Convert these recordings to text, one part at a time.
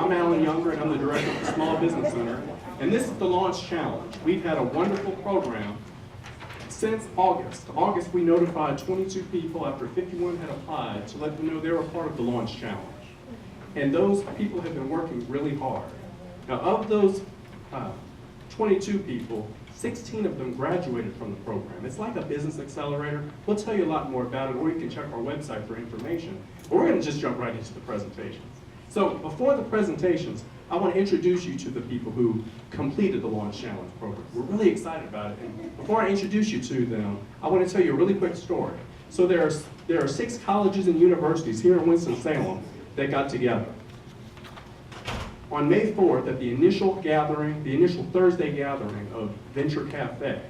I'm Alan Younger, and I'm the director of the Small Business Center. And this is the Launch Challenge. We've had a wonderful program since August. August, we notified 22 people after 51 had applied to let them know they were part of the Launch Challenge. And those people have been working really hard. Now, of those 22 people, 16 of them graduated from the program. It's like a business accelerator. We'll tell you a lot more about it, or you can check our website for information. But we're going to just jump right into the presentations. So before the presentations, I want to introduce you to the people who completed the Launch Challenge program. We're really excited about it. And before I introduce you to them, I want to tell you a really quick story. So there are 6 colleges and universities here in Winston-Salem that got together. On May 4th, at the initial gathering, the initial Thursday gathering of Venture Cafe,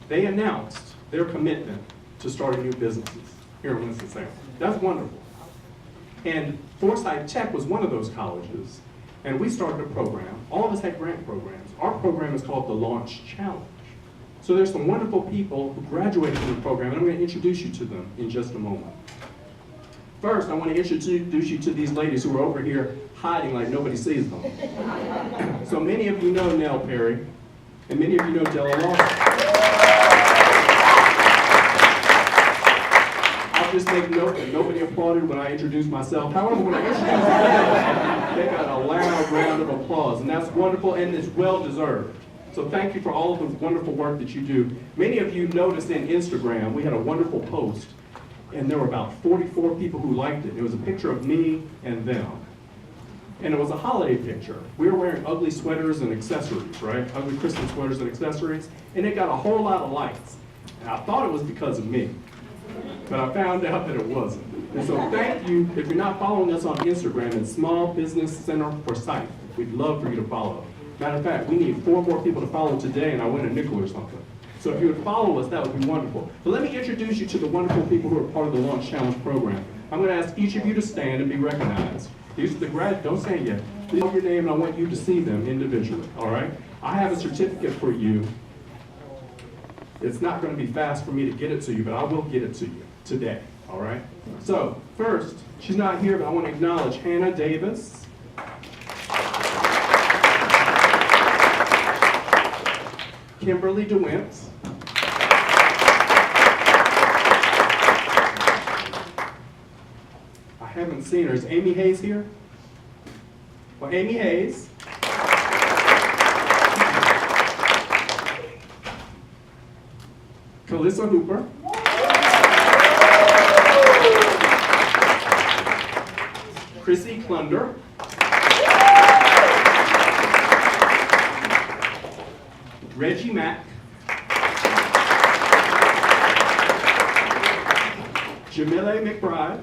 they announced their commitment to starting new businesses here in Winston-Salem. That's wonderful. And Forsyth Tech was one of those colleges, and we started a program. All of us had grant programs. Our program is called the Launch Challenge. So there's some wonderful people who graduated from the program, and I'm going to introduce you to them in just a moment. First, I want to introduce you to these ladies who are over here hiding like nobody sees them. So many of you know Nell Perry, and many of you know Della Lawson. I'll just make note that nobody applauded when I introduced myself. However, when I introduced them, they got a loud round of applause, and that's wonderful, and it's well-deserved. So thank you for all of the wonderful work that you do. Many of you noticed in Instagram, we had a wonderful post, and there were about 44 people who liked it. It was a picture of me and them. And it was a holiday picture. We were wearing ugly sweaters and accessories, right? Ugly Christmas sweaters and accessories. And it got a whole lot of likes. And I thought it was because of me. But I found out that it wasn't. And so thank you. If you're not following us on Instagram, it's Small Business Center Forsyth. We'd love for you to follow. Matter of fact, we need 4 more people to follow today, and I win a nickel or something. So if you would follow us, that would be wonderful. But let me introduce you to the wonderful people who are part of the Launch Challenge program. I'm going to ask each of you to stand and be recognized. These are the grads. Don't stand yet. Please know your name, and I want you to see them individually, all right? I have a certificate for you. It's not going to be fast for me to get it to you, but I will get it to you today, all right? So first, she's not here, but I want to acknowledge Hannah Davis. Kimberly DeWint. I haven't seen her. Is Amy Hayes here? Well, Amy Hayes. Calissa Hooper. Chrissy Klunder. Reggie Mack. Jamile McBride.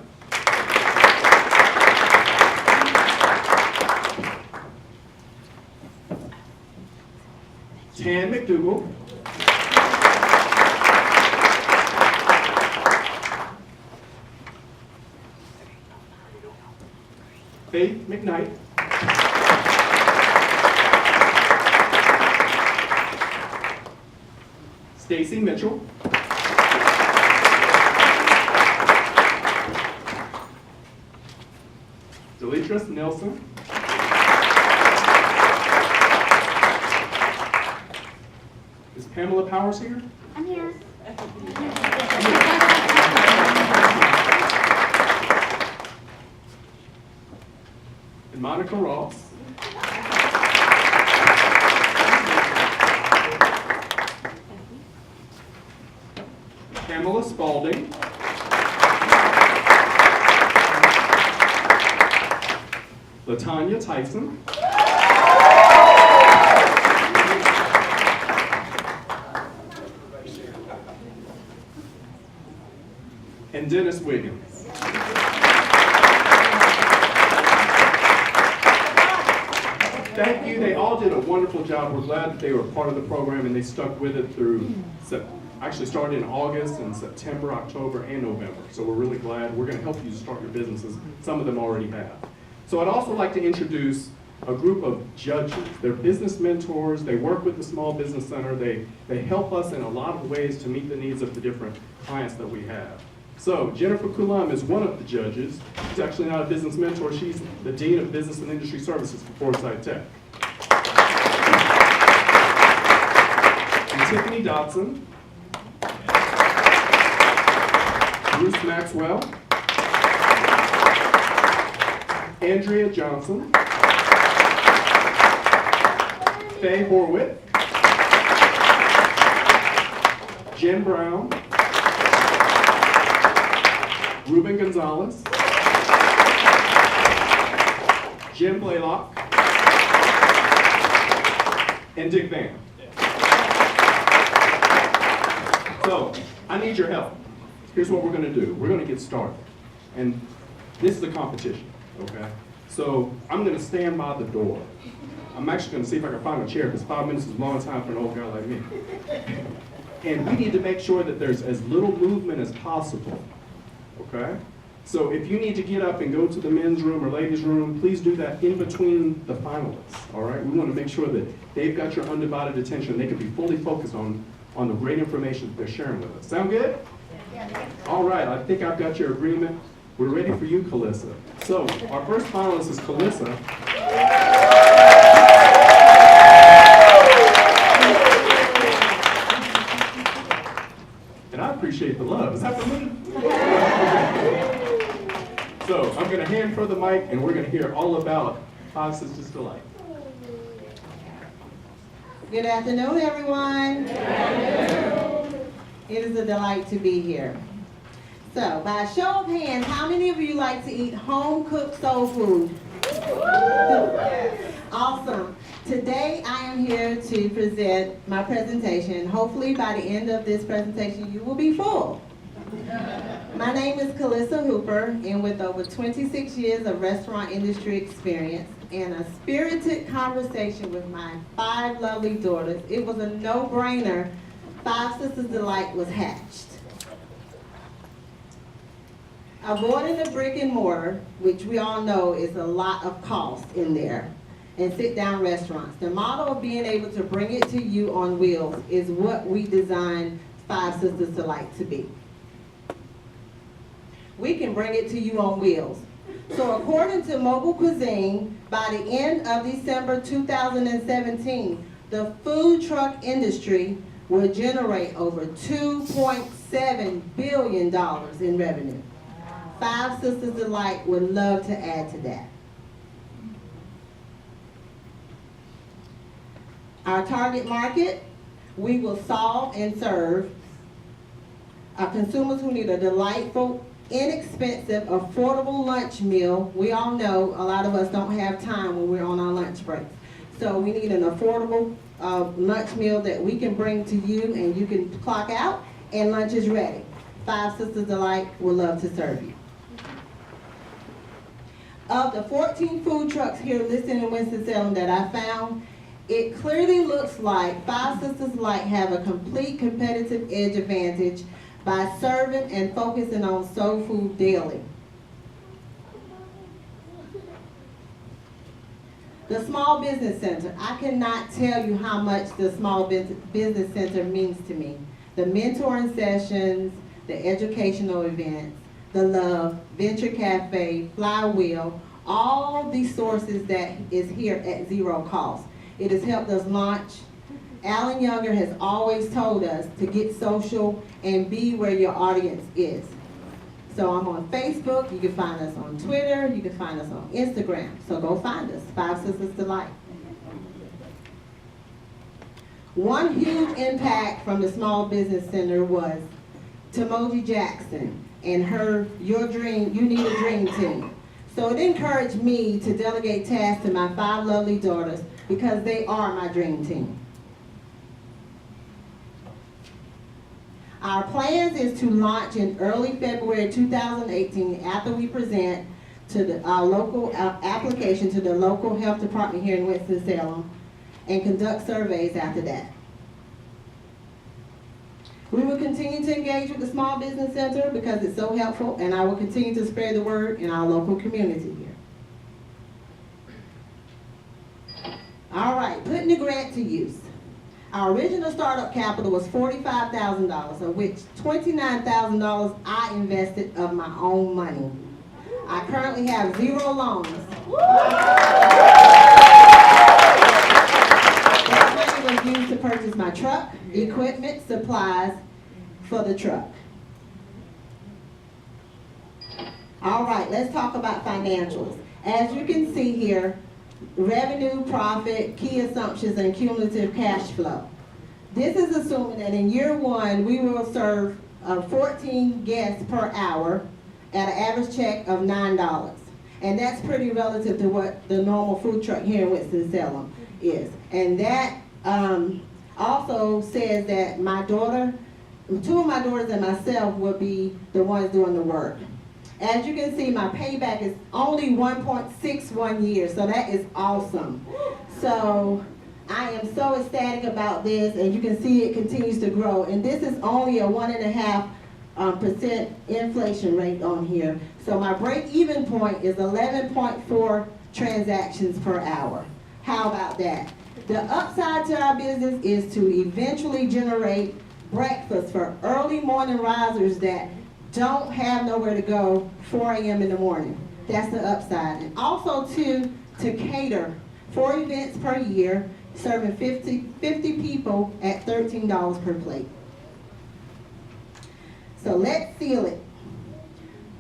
Tan McDougall. Faith McKnight. Stacy Mitchell. Deletris Nelson. Is Pamela Powers here? I'm here. And Monica Ross. Pamela Spalding. Latanya Tyson. And Dennis Wiggins. Thank you. They all did a wonderful job. We're glad that they were part of the program and they stuck with it through, actually started in August and September, October, and November. So we're really glad. We're going to help you start your businesses. Some of them already have. So I'd also like to introduce a group of judges. They're business mentors. They work with the Small Business Center. They help us in a lot of ways to meet the needs of the different clients that we have. So Jennifer Kulam is one of the judges. She's actually not a business mentor. She's the Dean of Business and Industry Services for Foresight Tech. And Tiffany Dotson, Bruce Maxwell, Andrea Johnson, Faye Horwitz, Jen Brown, Ruben Gonzalez, Jim Blaylock, and Dick Van. So, I need your help. Here's what we're going to do. We're going to get started. And this is a competition, okay? So, I'm going to stand by the door. I'm actually going to see if I can find a chair, because 5 minutes is a long time for an old guy like me. And we need to make sure that there's as little movement as possible, okay? So if you need to get up and go to the men's room or ladies' room, please do that in between the finalists, all right? We want to make sure that they've got your undivided attention. They can be fully focused on the great information that they're sharing with us. Sound good? Yeah. All right, I think I've got your agreement. We're ready for you, Calissa. So our first finalist is Calissa. And I appreciate the love. Is that for me? So I'm going to hand her the mic, and we're going to hear all about Five Sisters Delight. Good afternoon, everyone. Good afternoon. It is a delight to be here. So, by a show of hands, how many of you like to eat home-cooked soul food? Awesome. Today, I am here to present my presentation. Hopefully, by the end of this presentation, you will be full. My name is Calissa Hooper, and with over 26 years of restaurant industry experience and a spirited conversation with my 5 lovely daughters, it was a no-brainer. Five Sisters Delight was hatched. Avoiding the brick and mortar, which we all know is a lot of cost in there, and sit-down restaurants. The model of being able to bring it to you on wheels is what we designed Five Sisters Delight to be. We can bring it to you on wheels. So according to Mobile Cuisine, by the end of December 2017, the food truck industry will generate over $2.7 billion in revenue. Five Sisters Delight would love to add to that. Our target market, we will solve and serve our consumers who need a delightful, inexpensive, affordable lunch meal. We all know a lot of us don't have time when we're on our lunch breaks. So we need an affordable lunch meal that we can bring to you and you can clock out and lunch is ready. Five Sisters Delight would love to serve you. Of the 14 food trucks here listed in Winston-Salem that I found, it clearly looks like Five Sisters Delight have a complete competitive edge advantage by serving and focusing on soul food daily. The Small Business Center. I cannot tell you how much the Small Business Center means to me. The mentoring sessions, the educational events, the Love, Venture Cafe, Flywheel, all these sources that is here at zero cost. It has helped us launch. Alan Younger has always told us to get social and be where your audience is. So I'm on Facebook, you can find us on Twitter, you can find us on Instagram. So go find us, Five Sisters Delight. One huge impact from the Small Business Center was Tamoji Jackson and her You Need a Dream Team. So it encouraged me to delegate tasks to my 5 lovely daughters because they are my dream team. Our plans is to launch in early February 2018 after we present to our local application to the local health department here in Winston-Salem and conduct surveys after that. We will continue to engage with the Small Business Center because it's so helpful, and I will continue to spread the word in our local community here. All right, putting the grant to use. Our original startup capital was $45,000, of which $29,000 I invested of my own money. I currently have 0 loans. That money was used to purchase my truck, equipment, supplies for the truck. All right, let's talk about financials. As you can see here, revenue, profit, key assumptions, and cumulative cash flow. This is assuming that in year 1, we will serve 14 guests per hour at an average check of $9. And that's pretty relative to what the normal food truck here in Winston-Salem is. And that also says that my daughter, 2 of my daughters and myself will be the ones doing the work. As you can see, my payback is only 1.61 years, so that is awesome. So I am so ecstatic about this, and you can see it continues to grow. And this is only a 1.5% inflation rate on here. So my break-even point is 11.4 transactions per hour. How about that? The upside to our business is to eventually generate breakfast for early morning risers that don't have nowhere to go 4 a.m. in the morning. That's the upside. And also to cater 4 events per year, serving 50 people at $13 per plate. So let's seal it.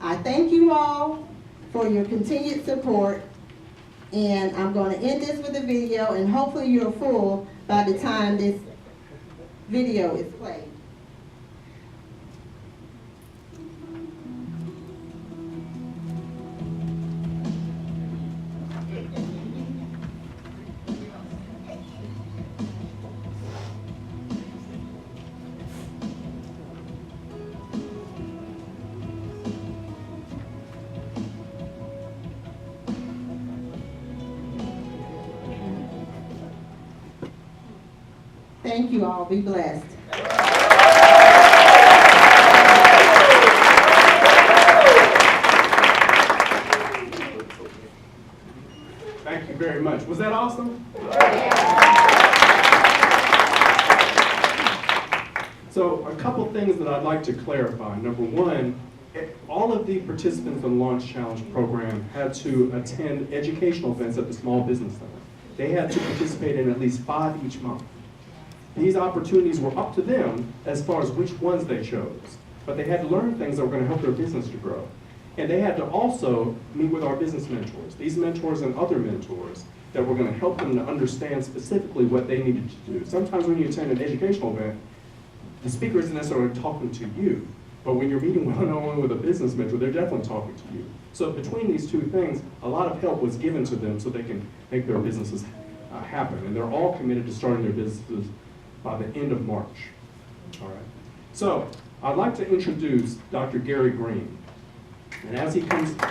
I thank you all for your continued support, and I'm going to end this with a video, and hopefully you're full by the time this video is played. Thank you all. Be blessed. Thank you very much. Was that awesome? So a couple things that I'd like to clarify. Number one, all of the participants in the Launch Challenge program had to attend educational events at the Small Business Center. They had to participate in at least 5 each month. These opportunities were up to them as far as which ones they chose, but they had to learn things that were going to help their business to grow. And they had to also meet with our business mentors, these mentors and other mentors that were going to help them to understand specifically what they needed to do. Sometimes when you attend an educational event, the speaker isn't necessarily talking to you, but when you're meeting one-on-one with a business mentor, they're definitely talking to you. So between these 2 things, a lot of help was given to them so they can make their businesses happen. And they're all committed to starting their businesses by the end of March. All right. So I'd like to introduce Dr. Gary Green. And as he comes, oh,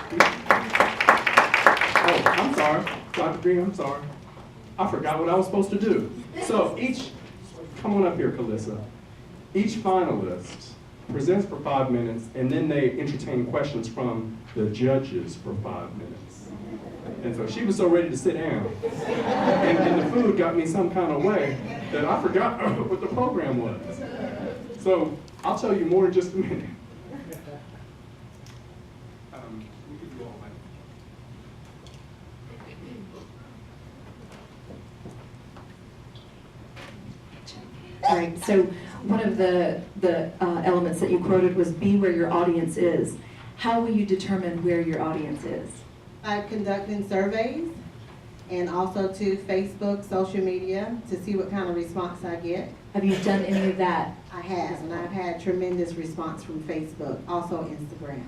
I'm sorry, Dr. Green, I'm sorry. I forgot what I was supposed to do. So come on up here, Calissa. Each finalist presents for 5 minutes, and then they entertain questions from the judges for 5 minutes. And so she was so ready to sit down. And the food got me some kind of way that I forgot what the program was. So I'll tell you more in just a minute. All right, so one of the elements that you quoted was be where your audience is. How will you determine where your audience is? By conducting surveys and also to Facebook, social media to see what kind of response I get. Have you done any of that? I have, and I've had tremendous response from Facebook, also Instagram.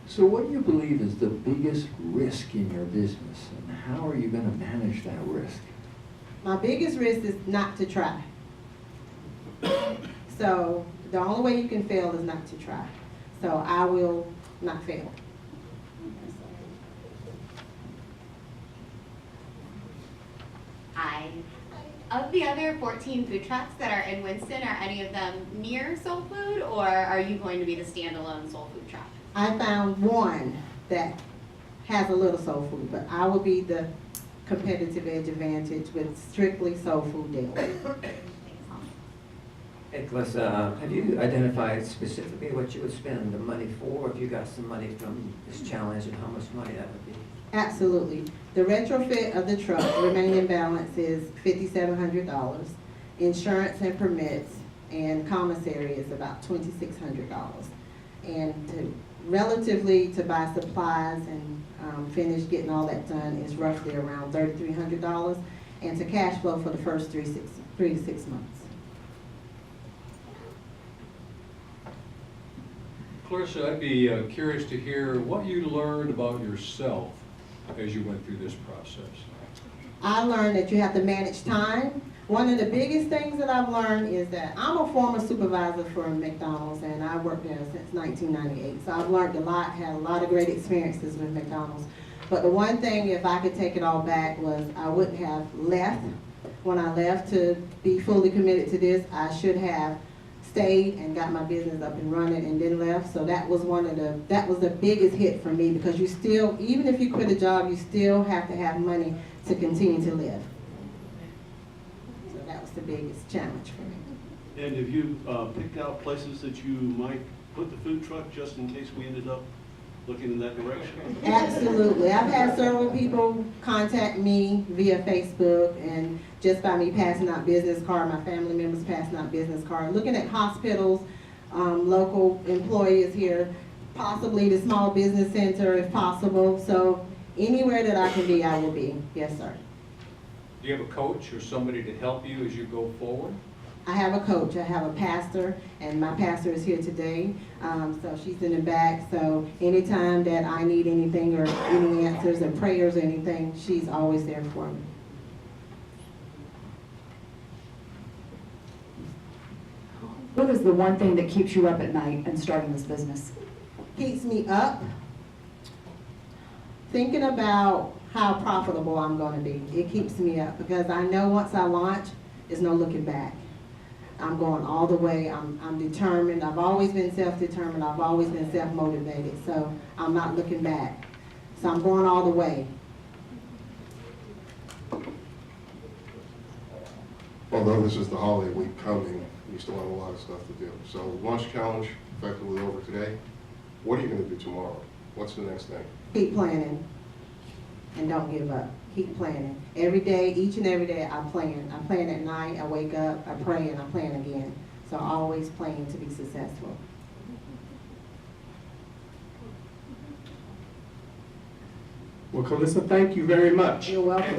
So what do you believe is the biggest risk in your business, and how are you going to manage that risk? My biggest risk is not to try. So the only way you can fail is not to try. So I will not fail. Of the other 14 food trucks that are in Winston, are any of them near Soul Food, or are you going to be the standalone Soul Food truck? I found one that has a little soul food, but I will be the competitive edge advantage with strictly soul food daily. Hey, Calissa, have you identified specifically what you would spend the money for? If you got some money from this challenge, and how much money that would be? Absolutely. The retrofit of the truck, remaining balance is $5,700. Insurance and permits and commissary is about $2,600. And relatively to buy supplies and finish getting all that done is roughly around $3,300. And to cash flow for the first 3 to 6 months. Clarissa, I'd be curious to hear what you learned about yourself as you went through this process. I learned that you have to manage time. One of the biggest things that I've learned is that I'm a former supervisor for McDonald's, and I worked there since 1998. So I've learned a lot, had a lot of great experiences with McDonald's. But the one thing, if I could take it all back, was I wouldn't have left. When I left to be fully committed to this, I should have stayed and got my business up and running and then left. So that was that was the biggest hit for me, because you still, even if you quit a job, you still have to have money to continue to live. So that was the biggest challenge for me. And have you picked out places that you might put the food truck just in case we ended up looking in that direction? Absolutely. I've had several people contact me via Facebook, and just by me passing out business cards, my family members passing out business cards, looking at hospitals, local employees here, possibly the small business center if possible. So anywhere that I can be, I will be. Yes, sir. Do you have a coach or somebody to help you as you go forward? I have a coach, I have a pastor, and my pastor is here today, so she's in the back. So anytime that I need anything or any answers or prayers or anything, she's always there for me. What is the one thing that keeps you up at night in starting this business? Keeps me up thinking about how profitable I'm going to be. It keeps me up because I know once I launch, there's no looking back. I'm going all the way. I'm determined. I've always been self-determined. I've always been self-motivated. So I'm not looking back. So I'm going all the way. Although this is the holiday week coming, we still have a lot of stuff to do. So Launch Challenge effectively over today. What are you going to do tomorrow? What's the next thing? Keep planning and don't give up. Keep planning. Every day, each and every day, I plan. I plan at night, I wake up, I pray, and I plan again. So I always plan to be successful. Well, Calissa, thank you very much. You're welcome.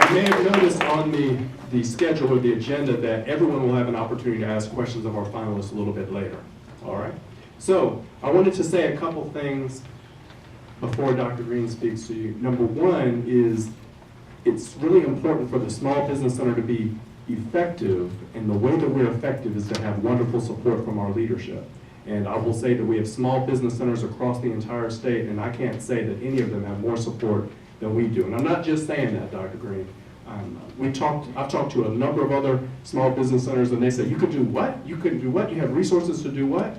You may have noticed on the schedule or the agenda that everyone will have an opportunity to ask questions of our finalists a little bit later. All right? So I wanted to say a couple things before Dr. Green speaks to you. Number one is it's really important for the Small Business Center to be effective, and the way that we're effective is to have wonderful support from our leadership. And I will say that we have small business centers across the entire state, and I can't say that any of them have more support than we do. And I'm not just saying that, Dr. Green. I've talked to a number of other small business centers, and they say, you could do what? You couldn't do what? You have resources to do what?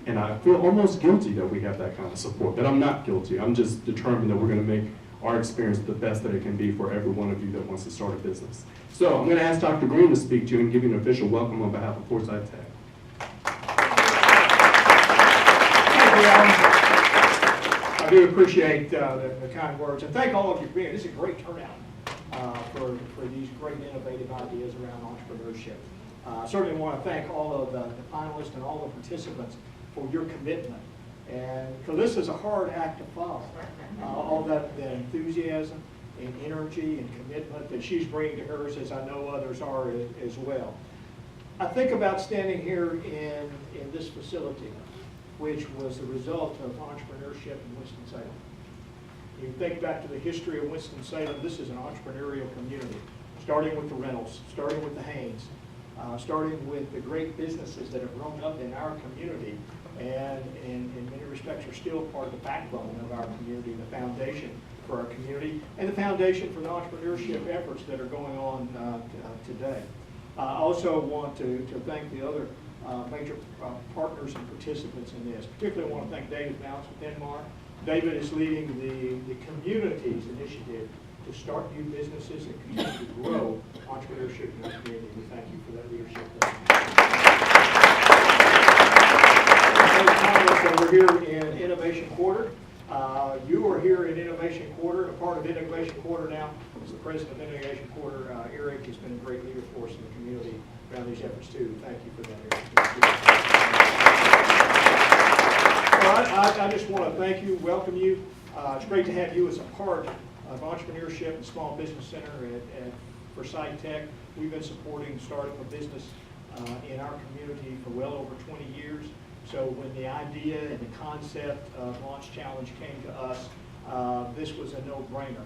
And I feel almost guilty that we have that kind of support, but I'm not guilty. I'm just determined that we're going to make our experience the best that it can be for every one of you that wants to start a business. So I'm going to ask Dr. Green to speak to you and give you an official welcome on behalf of Forsyth Tech. I do appreciate the kind words, and thank all of you for being here. This is a great turnout for these great innovative ideas around entrepreneurship. I certainly want to thank all of the finalists and all the participants for your commitment. And Calissa is a hard act to follow. All that the enthusiasm and energy and commitment that she's bringing to hers, as I know others are as well. I think about standing here in this facility, which was the result of entrepreneurship in Winston-Salem. You think back to the history of Winston-Salem, this is an entrepreneurial community, starting with the Reynolds, starting with the Haynes, starting with the great businesses that have grown up in our community and in many respects are still part of the backbone of our community, the foundation for our community, and the foundation for the entrepreneurship efforts that are going on today. I also want to thank the other major partners and participants in this. Particularly, I want to thank David Mounts with Inmar. David is leading the communities initiative to start new businesses and continue to grow entrepreneurship in our community. We thank you for that leadership. We're here in Innovation Quarter. You are here in Innovation Quarter. A part of Innovation Quarter now is the president of Innovation Quarter, Eric, has been a great leader for us in the community around these efforts too. Thank you for that, Eric. I just want to thank you, welcome you. It's great to have you as a part of Entrepreneurship and Small Business Center at Forsyth Tech. We've been supporting starting a business in our community for well over 20 years. So when the idea and the concept of Launch Challenge came to us, this was a no-brainer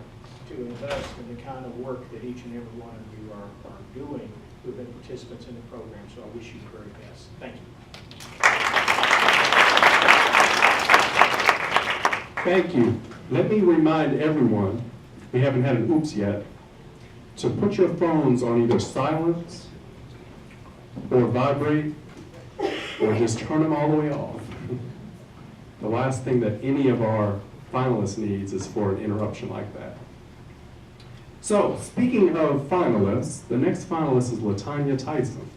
to invest in the kind of work that each and every one of you are doing who have been participants in the program. So I wish you the very best. Thank you. Thank you. Let me remind everyone, we haven't had an oops yet, to put your phones on either silence or vibrate, or just turn them all the way off. The last thing that any of our finalists needs is for an interruption like that. So, speaking of finalists, the next finalist is LaTanya Tyson.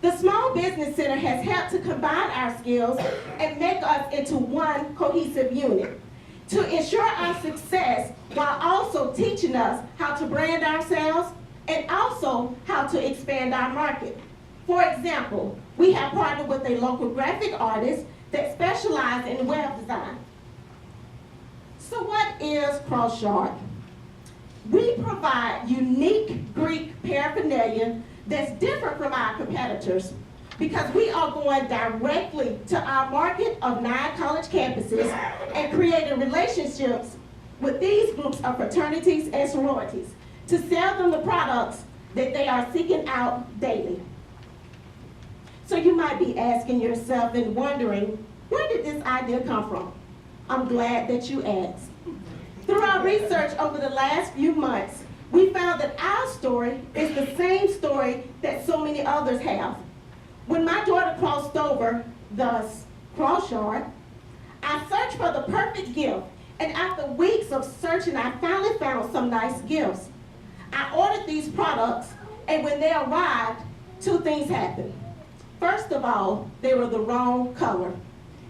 The Small Business Center has helped to combine our skills and make us into one cohesive unit to ensure our success while also teaching us how to brand ourselves and also how to expand our market. For example, we have partnered with a local graphic artist that specializes in web design. So what is CrossShard? We provide unique Greek paraphernalia that's different from our competitors because we are going directly to our market of 9 college campuses and creating relationships with these groups of fraternities and sororities to sell them the products that they are seeking out daily. So you might be asking yourself and wondering, where did this idea come from? I'm glad that you asked. Through our research over the last few months, we found that our story is the same story that so many others have. When my daughter crossed over the CrossShard, I searched for the perfect gift, and after weeks of searching, I finally found some nice gifts. I ordered these products, and when they arrived, 2 things happened. First of all, they were the wrong color.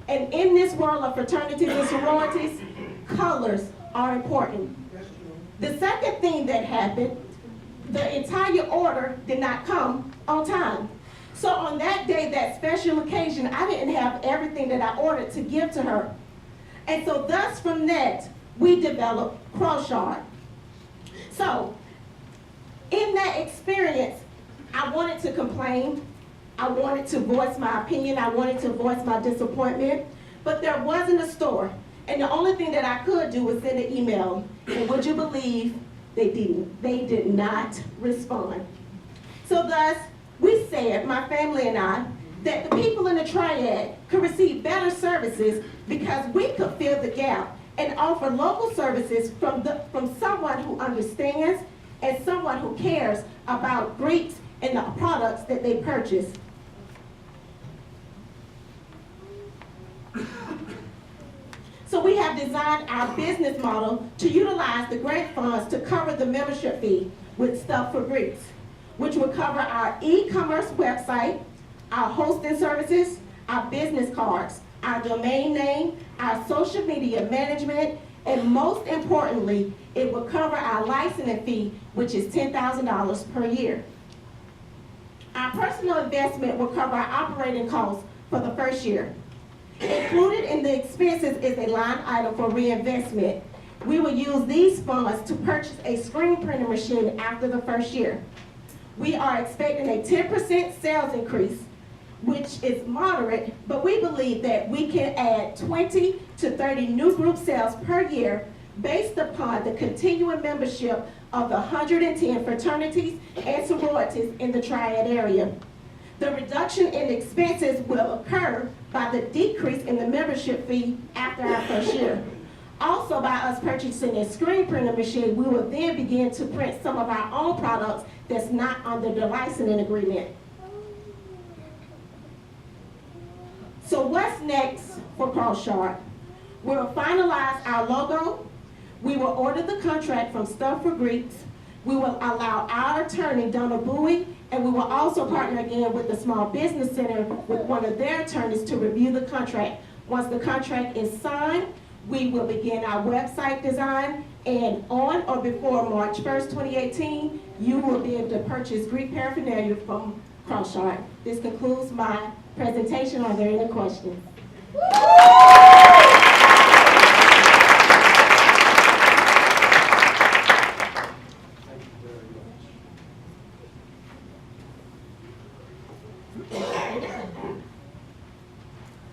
And in this world of fraternities and sororities, colors are important. The second thing that happened, the entire order did not come on time. So on that day, that special occasion, I didn't have everything that I ordered to give to her. And so thus from that, we developed Crossyard. So in that experience, I wanted to complain. I wanted to voice my opinion. I wanted to voice my disappointment. But there wasn't a store. And the only thing that I could do was send an email. And would you believe they didn't? They did not respond. So thus, we said, my family and I, that the people in the Triad could receive better services because we could fill the gap and offer local services from someone who understands and someone who cares about Greeks and the products that they purchase. So we have designed our business model to utilize the grant funds to cover the membership fee with Stuff for Greeks, which will cover our e-commerce website, our hosting services, our business cards, our domain name, our social media management, and most importantly, it will cover our licensing fee, which is $10,000 per year. Our personal investment will cover our operating costs for the first year. Included in the expenses is a line item for reinvestment. We will use these funds to purchase a screen printing machine after the first year. We are expecting a 10% sales increase, which is moderate, but we believe that we can add 20 to 30 new group sales per year based upon the continuing membership of the 110 fraternities and sororities in the Triad area. The reduction in expenses will occur by the decrease in the membership fee after our first year. Also, by us purchasing a screen printer machine, we will then begin to print some of our own products that's not under the licensing agreement. So what's next for Crossyard? We'll finalize our logo. We will order the contract from Stuff for Greeks. We will allow our attorney, Donna Bowie, and we will also partner again with the Small Business Center with one of their attorneys to review the contract. Once the contract is signed, we will begin our website design, and on or before March 1st, 2018, you will be able to purchase Greek paraphernalia from Crossyard. This concludes my presentation. Are there any questions?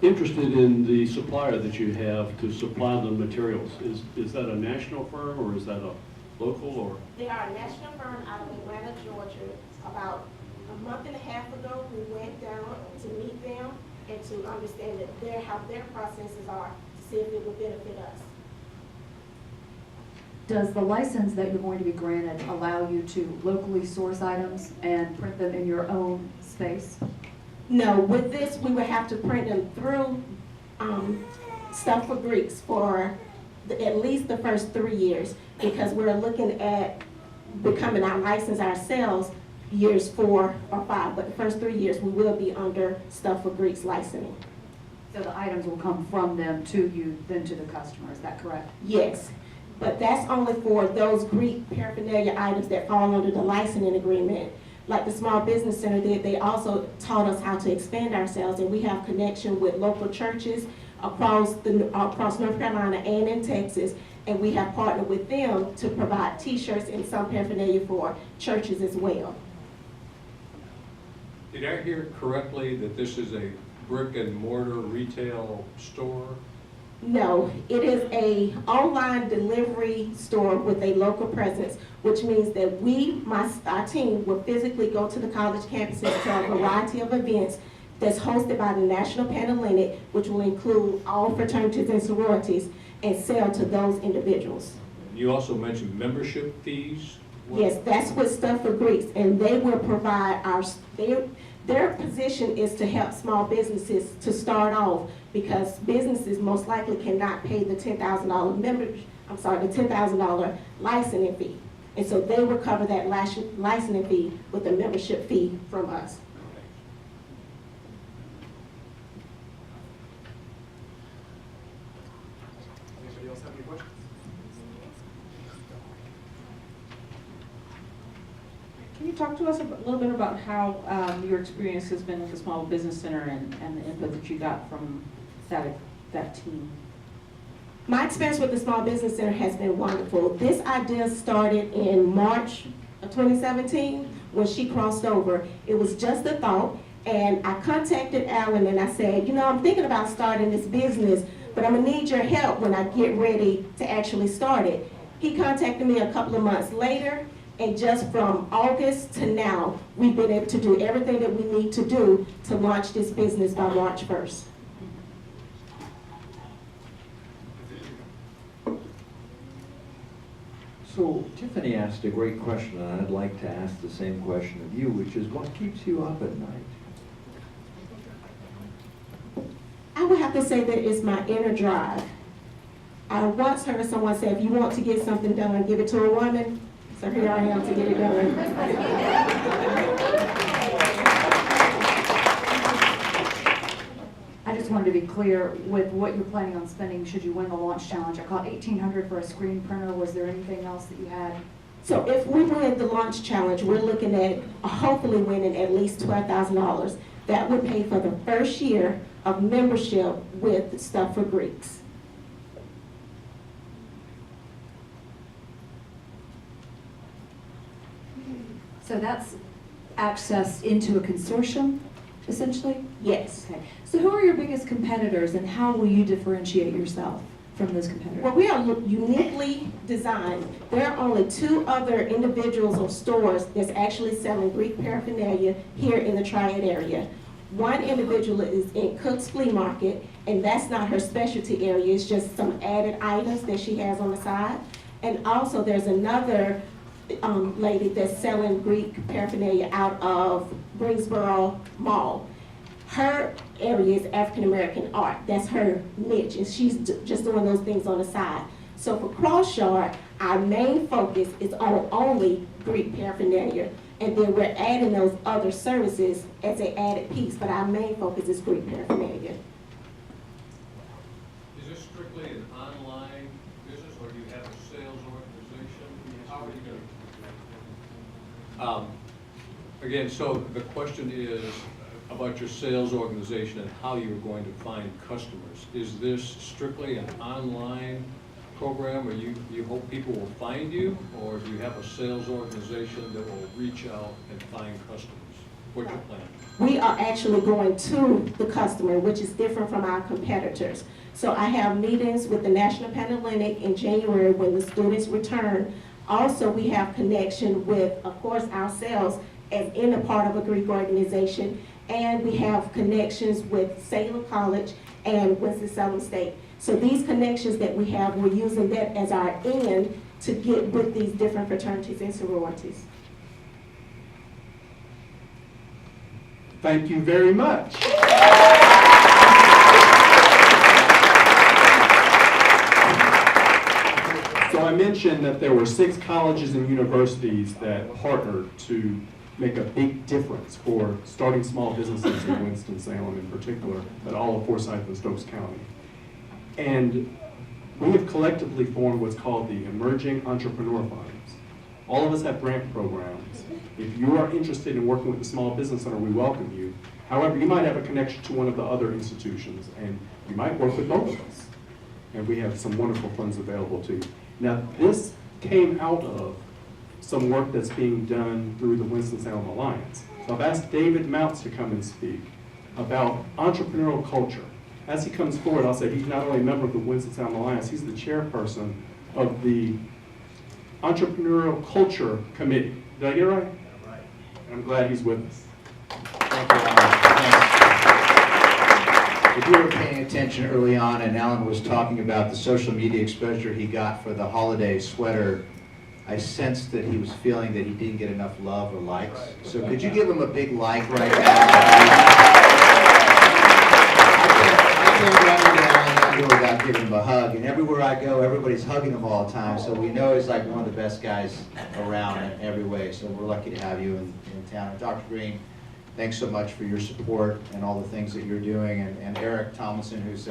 Interested in the supplier that you have to supply the materials. Is that a national firm or is that a local or? They are a national firm out of Atlanta, Georgia. About a month and a half ago, we went down to meet them and to understand that how their processes are to see if it would benefit us. Does the license that you're going to be granted allow you to locally source items and print them in your own space? No, with this, we would have to print them through Stuff for Greeks for at least the first 3 years, because we're looking at becoming our license ourselves years 4 or 5, but the first 3 years we will be under Stuff for Greeks licensing. So the items will come from them to you, then to the customer, is that correct? Yes, but that's only for those Greek paraphernalia items that fall under the licensing agreement. Like the Small Business Center did, they also taught us how to expand ourselves, and we have connection with local churches across North Carolina and in Texas, and we have partnered with them to provide t-shirts and some paraphernalia for churches as well. Did I hear correctly that this is a brick and mortar retail store? No, it is a online delivery store with a local presence, which means that our team will physically go to the college campuses to a variety of events that's hosted by the National Panhellenic, which will include all fraternities and sororities, and sell to those individuals. You also mentioned membership fees? Yes, that's what Stuff for Greeks, and they will provide their position is to help small businesses to start off, because businesses most likely cannot pay the $10,000 the $10,000 licensing fee. And so they will cover that licensing fee with a membership fee from us. Anybody else have any questions? Can you talk to us a little bit about how your experience has been with the Small Business Center and the input that you got from that team? My experience with the Small Business Center has been wonderful. This idea started in March of 2017 when she crossed over. It was just a thought, and I contacted Alan and I said, you know, I'm thinking about starting this business, but I'm gonna need your help when I get ready to actually start it. He contacted me a couple of months later, and just from August to now, we've been able to do everything that we need to do to launch this business by March 1st. So Tiffany asked a great question, and I'd like to ask the same question of you, which is what keeps you up at night? I would have to say that it's my inner drive. I once heard someone say, if you want to get something done, give it to a woman. So here I am to get it done. I just wanted to be clear with what you're planning on spending should you win the launch challenge. I caught $1,800 for a screen printer. Was there anything else that you had? So if we win the launch challenge, we're looking at hopefully winning at least $12,000. That would pay for the first year of membership with Stuff for Greeks. So that's access into a consortium, essentially? Yes. Okay. So who are your biggest competitors and how will you differentiate yourself from those competitors? Well, we are uniquely designed. There are only 2 other individuals or stores that's actually selling Greek paraphernalia here in the Triad area. One individual is in Cook's Flea Market, and that's not her specialty area. It's just some added items that she has on the side. And also there's another lady that's selling Greek paraphernalia out of Greensboro Mall. Her area is African American art. That's her niche, and she's just doing those things on the side. So for Crossyard, our main focus is on only Greek paraphernalia, and then we're adding those other services as an added piece, but our main focus is Greek paraphernalia. Is this strictly an online business, or do you have a sales organization? How are you going to? Again, so the question is about your sales organization and how you're going to find customers. Is this strictly an online program where you hope people will find you, or do you have a sales organization that will reach out and find customers? What's your plan? We are actually going to the customer, which is different from our competitors. So I have meetings with the National Panhellenic in January when the students return. Also, we have connection with, of course, ourselves as in a part of a Greek organization, and we have connections with Salem College and Winston-Salem State. So these connections that we have, we're using that as our end to get with these different fraternities and sororities. Thank you very much. So I mentioned that there were 6 colleges and universities that partnered to make a big difference for starting small businesses in Winston-Salem in particular, but all of Forsyth and Stokes County. And we have collectively formed what's called the Emerging Entrepreneur Funds. All of us have grant programs. If you are interested in working with the Small Business Center, we welcome you. However, you might have a connection to one of the other institutions, and you might work with both of us. And we have some wonderful funds available to you. Now, this came out of some work that's being done through the Winston-Salem Alliance. So I've asked David Mounts to come and speak about entrepreneurial culture. As he comes forward, I'll say he's not only a member of the Winston-Salem Alliance, he's the chairperson of the Entrepreneurial Culture Committee. Did I get it right? Right. I'm glad he's with us. Thank you, Alan. If you were paying attention early on and Alan was talking about the social media exposure he got for the holiday sweater, I sensed that he was feeling that he didn't get enough love or likes. So could you give him a big like right now? I can't run into Alan without giving him a hug, and everywhere I go, everybody's hugging him all the time, so we know he's like one of the best guys around in every way, so we're lucky to have you in town. And Dr. Green, thanks so much for your support and all the things that you're doing, and Eric Tomlinson, who's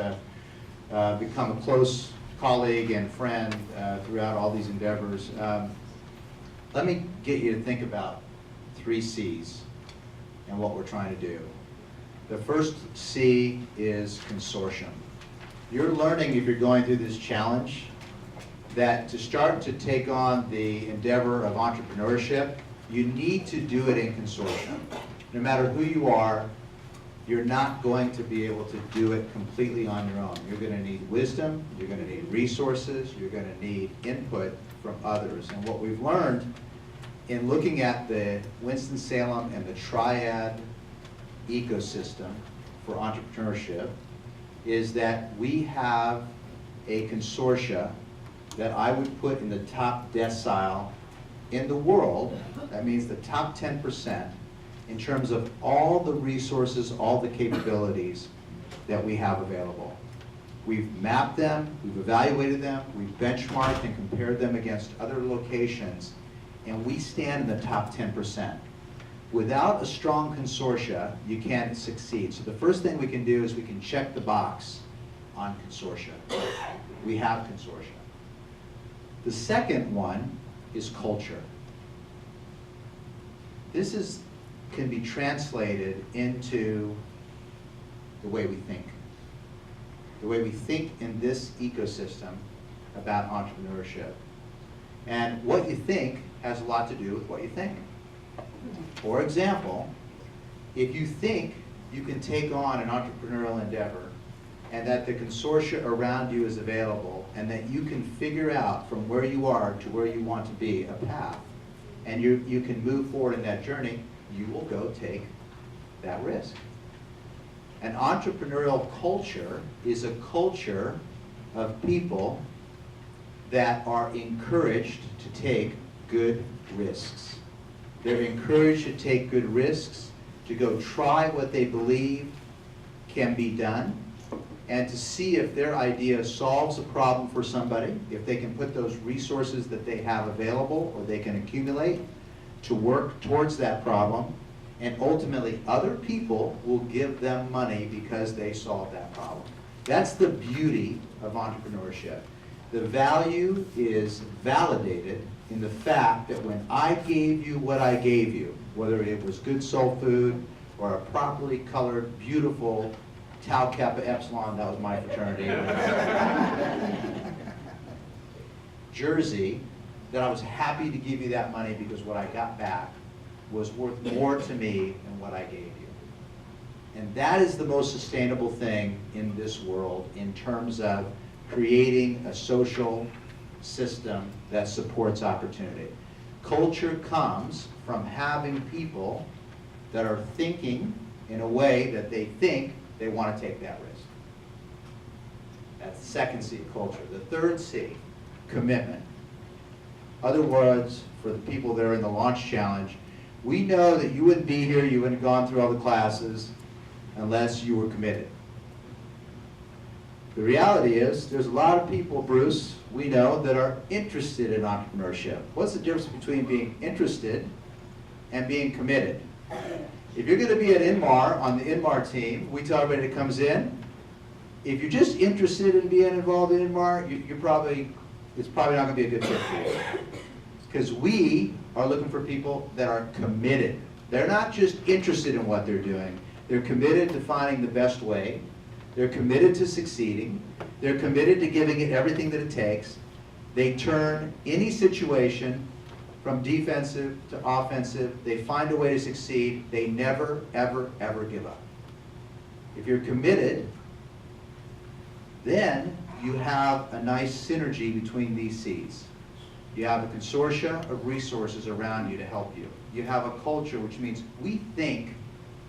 become a close colleague and friend throughout all these endeavors. Let me get you to think about 3 C's and what we're trying to do. The first C is consortium. You're learning, if you're going through this challenge, that to start to take on the endeavor of entrepreneurship, you need to do it in consortium. No matter who you are, you're not going to be able to do it completely on your own. You're going to need wisdom, you're going to need resources, you're going to need input from others. And what we've learned in looking at the Winston-Salem and the Triad ecosystem for entrepreneurship is that we have a consortia that I would put in the top decile in the world. That means the top 10% in terms of all the resources, all the capabilities that we have available. We've mapped them, we've evaluated them, we've benchmarked and compared them against other locations, and we stand in the top 10%. Without a strong consortia, you can't succeed. So the first thing we can do is we can check the box on consortia. We have consortia. The second one is culture. This can be translated into the way we think. The way we think in this ecosystem about entrepreneurship. And what you think has a lot to do with what you think. For example, if you think you can take on an entrepreneurial endeavor and that the consortia around you is available and that you can figure out from where you are to where you want to be a path, and you can move forward in that journey, you will go take that risk. An entrepreneurial culture is a culture of people that are encouraged to take good risks. They're encouraged to take good risks, to go try what they believe can be done, and to see if their idea solves a problem for somebody, if they can put those resources that they have available or they can accumulate to work towards that problem, and ultimately other people will give them money because they solved that problem. That's the beauty of entrepreneurship. The value is validated in the fact that when I gave you what I gave you, whether it was good soul food or a properly colored, beautiful Tau Kappa Epsilon, that was my fraternity, jersey, that I was happy to give you that money because what I got back was worth more to me than what I gave you. And that is the most sustainable thing in this world in terms of creating a social system that supports opportunity. Culture comes from having people that are thinking in a way that they think they want to take that risk. That's the second C, culture. The third C, commitment. Other words, for the people that are in the Launch Challenge, we know that you wouldn't be here, you wouldn't have gone through all the classes unless you were committed. The reality is, there's a lot of people, Bruce, we know, that are interested in entrepreneurship. What's the difference between being interested and being committed? If you're going to be at Inmar, on the Inmar team, we tell everybody that comes in, if you're just interested in being involved in Inmar, it's probably not going to be a good fit for you. Because we are looking for people that are committed. They're not just interested in what they're doing. They're committed to finding the best way. They're committed to succeeding. They're committed to giving it everything that it takes. They turn any situation from defensive to offensive. They find a way to succeed. They never, ever, ever give up. If you're committed, then you have a nice synergy between these C's. You have a consortia of resources around you to help you. You have a culture, which means we think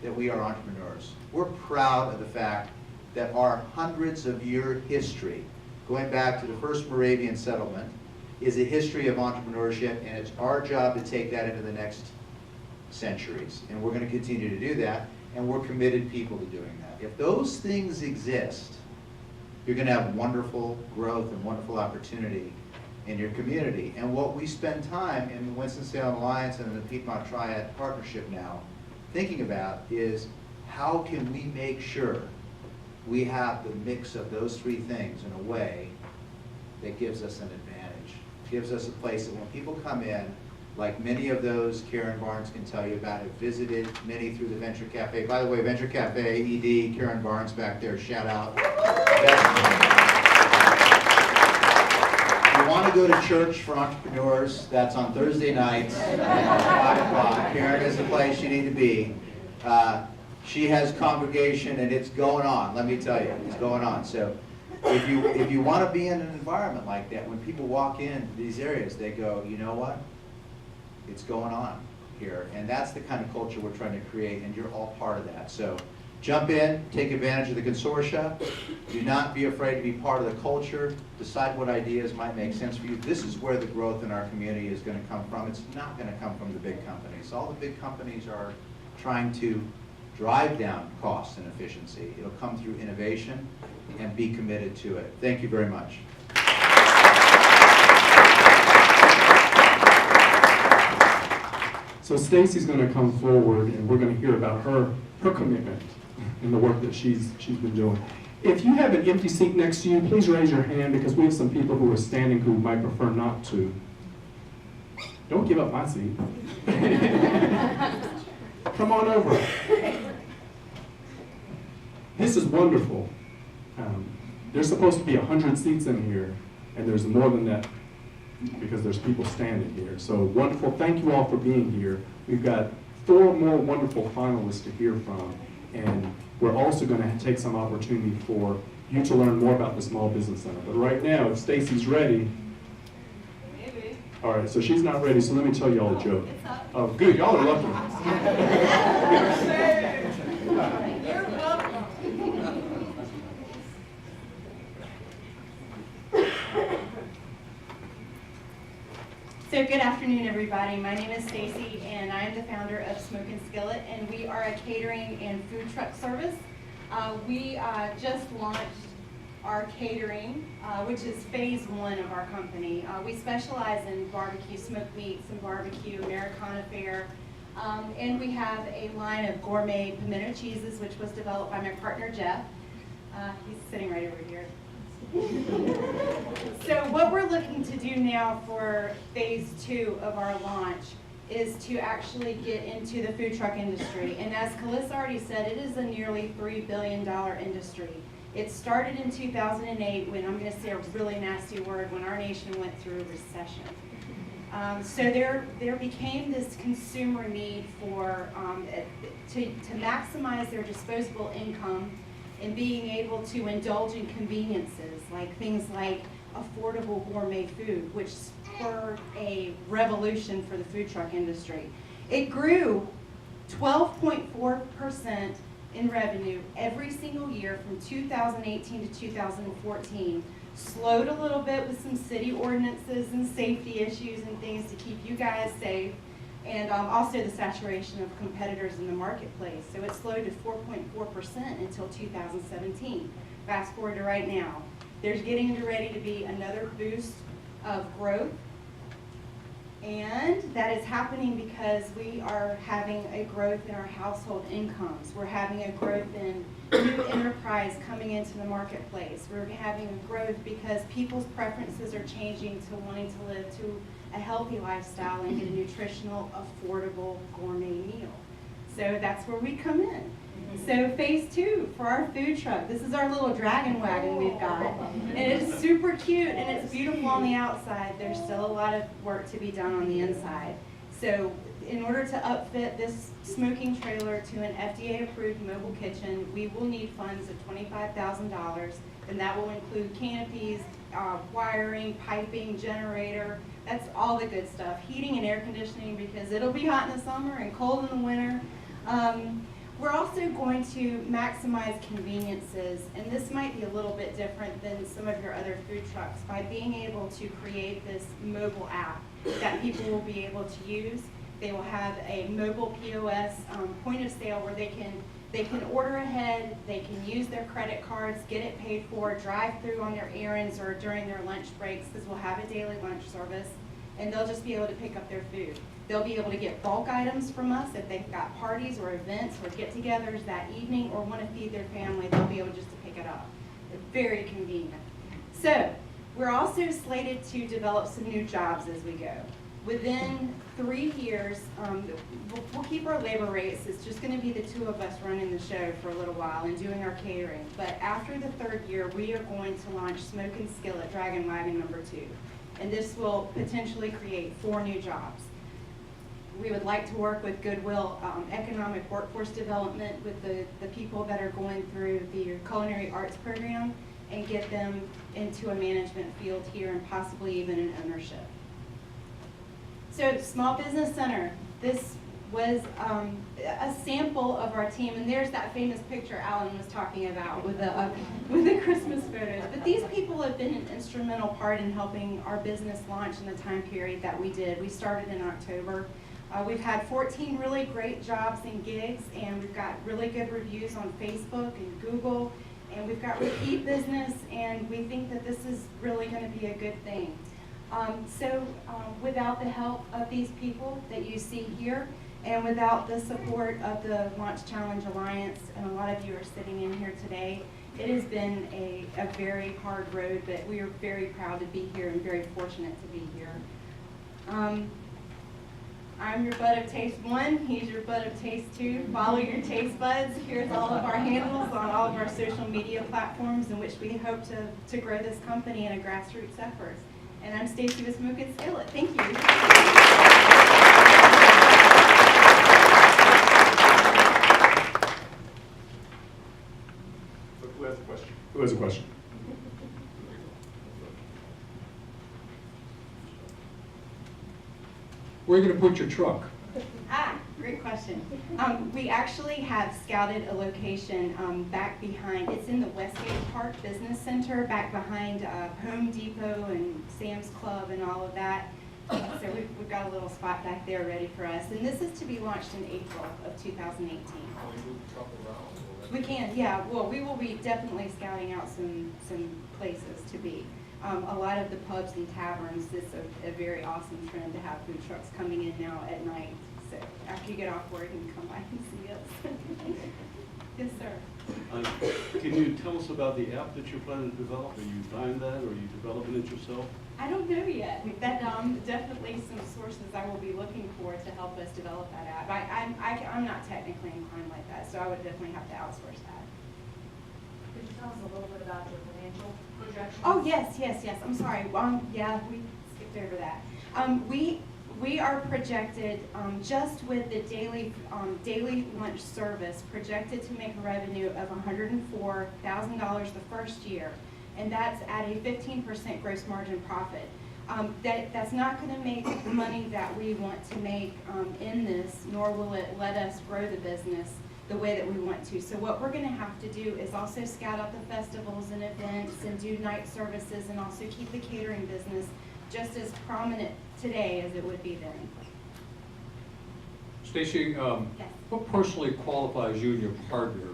that we are entrepreneurs. We're proud of the fact that our hundreds of year history, going back to the first Moravian settlement, is a history of entrepreneurship, and it's our job to take that into the next centuries. And we're going to continue to do that, and we're committed people to doing that. If those things exist, you're going to have wonderful growth and wonderful opportunity in your community. And what we spend time in the Winston-Salem Alliance and in the Piedmont Triad Partnership now thinking about is how can we make sure we have the mix of those three things in a way that gives us an advantage, gives us a place that when people come in, like many of those Karen Barnes can tell you about, have visited many through the Venture Cafe. By the way, Venture Cafe, ED, Karen Barnes back there, shout out. to go to Church for Entrepreneurs. That's on Thursday nights at 5 o'clock. Karen is the place you need to be. She has congregation and it's going on, let me tell you, it's going on. So if you want to be in an environment like that, when people walk in these areas, they go, you know what? It's going on here. And that's the kind of culture we're trying to create, and you're all part of that. So jump in, take advantage of the consortia. Do not be afraid to be part of the culture. Decide what ideas might make sense for you. This is where the growth in our community is going to come from. It's not going to come from the big companies. All the big companies are trying to drive down costs and efficiency. It'll come through innovation, and be committed to it. Thank you very much. So Stacy's going to come forward, and we're going to hear about her commitment and the work that she's been doing. If you have an empty seat next to you, please raise your hand, because we have some people who are standing who might prefer not to. Don't give up my seat. Come on over. This is wonderful. There's supposed to be 100 seats in here, and there's more than that because there's people standing here. So wonderful. Thank you all for being here. We've got 4 more wonderful finalists to hear from, and we're also going to take some opportunity for you to learn more about the Small Business Center. But right now, if Stacy's ready. Maybe. All right, so she's not ready, so let me tell you all a joke. Oh, good. Y'all are lucky. So good afternoon, everybody. My name is Stacy, and I am the founder of Smoke and Skillet, and we are a catering and food truck service. We just launched our catering, which is phase 1 of our company. We specialize in barbecue, smoked meats, and barbecue, Americana fare, and we have a line of gourmet pimento cheeses, which was developed by my partner, Jeff. He's sitting right over here. So what we're looking to do now for phase 2 of our launch is to actually get into the food truck industry. And as Calissa already said, it is a nearly $3 billion industry. It started in 2008 when, I'm going to say a really nasty word, when our nation went through a recession. So there became this consumer need for to maximize their disposable income and being able to indulge in conveniences, like things like affordable gourmet food, which spurred a revolution for the food truck industry. It grew 12.4% in revenue every single year from 2018 to 2014. Slowed a little bit with some city ordinances and safety issues and things to keep you guys safe, and also the saturation of competitors in the marketplace. So it slowed to 4.4% until 2017. Fast forward to right now. There's getting ready to be another boost of growth, and that is happening because we are having a growth in our household incomes. We're having a growth in new enterprise coming into the marketplace. We're having a growth because people's preferences are changing to wanting to live to a healthy lifestyle and get a nutritional, affordable gourmet meal. So that's where we come in. So phase 2 for our food truck. This is our little dragon wagon we've got. And it's super cute and it's beautiful on the outside. There's still a lot of work to be done on the inside. So in order to upfit this smoking trailer to an FDA-approved mobile kitchen, we will need funds of $25,000, and that will include canopies, wiring, piping, generator. That's all the good stuff. Heating and air conditioning, because it'll be hot in the summer and cold in the winter. We're also going to maximize conveniences, and this might be a little bit different than some of your other food trucks, by being able to create this mobile app that people will be able to use. They will have a mobile POS point of sale where they can order ahead, they can use their credit cards, get it paid for, drive through on their errands or during their lunch breaks, because we'll have a daily lunch service, and they'll just be able to pick up their food. They'll be able to get bulk items from us if they've got parties or events or get-togethers that evening or want to feed their family. They'll be able just to pick it up. They're very convenient. So we're also slated to develop some new jobs as we go. Within 3 years, we'll keep our labor rates. It's just going to be the 2 of us running the show for a little while and doing our catering. But after the 3rd year, we are going to launch Smoke and Skillet Dragon Wagon number 2. and this will potentially create 4 new jobs. We would like to work with Goodwill Economic Workforce Development with the people that are going through the culinary arts program and get them into a management field here and possibly even an ownership. So Small Business Center, this was a sample of our team, and there's that famous picture Alan was talking about with the Christmas photos. But these people have been an instrumental part in helping our business launch in the time period that we did. We started in October. We've had 14 really great jobs and gigs, and we've got really good reviews on Facebook and Google, and we've got repeat business, and we think that this is really going to be a good thing. Without the help of these people that you see here, and without the support of the Launch Challenge Alliance, and a lot of you are sitting in here today, it has been a very hard road, but we are very proud to be here and very fortunate to be here. I'm your bud of taste 1, he's your bud of taste 2. Follow your taste buds. Here's all of our handles on all of our social media platforms in which we hope to grow this company in a grassroots effort. And I'm Stacy with Smoke and Skillet. Thank you. Who has a question? Who has a question? Where are you going to put your truck? Great question. We actually have scouted a location back behind, it's in the Westgate Park Business Center, back behind Home Depot and Sam's Club and all of that. So we've got a little spot back there ready for us. And this is to be launched in April of 2018. We can, yeah. Well, we will be definitely scouting out some places to be. A lot of the pubs and taverns, it's a very awesome trend to have food trucks coming in now at night. So after you get off work, you can come by and see us. Yes, sir. Can you tell us about the app that you're planning to develop? Are you buying that, or are you developing it yourself? I don't know yet. That definitely some sources I will be looking for to help us develop that app. I'm not technically inclined like that, so I would definitely have to outsource that. Could you tell us a little bit about your financial projections? Oh, yes. I'm sorry. Yeah, we skipped over that. We are projected, just with the daily lunch service, projected to make a revenue of $104,000 the first year, and that's at a 15% gross margin profit. That's not going to make the money that we want to make in this, nor will it let us grow the business the way that we want to. So what we're going to have to do is also scout out the festivals and events and do night services, and also keep the catering business just as prominent today as it would be then. Stacy, what personally qualifies you and your partner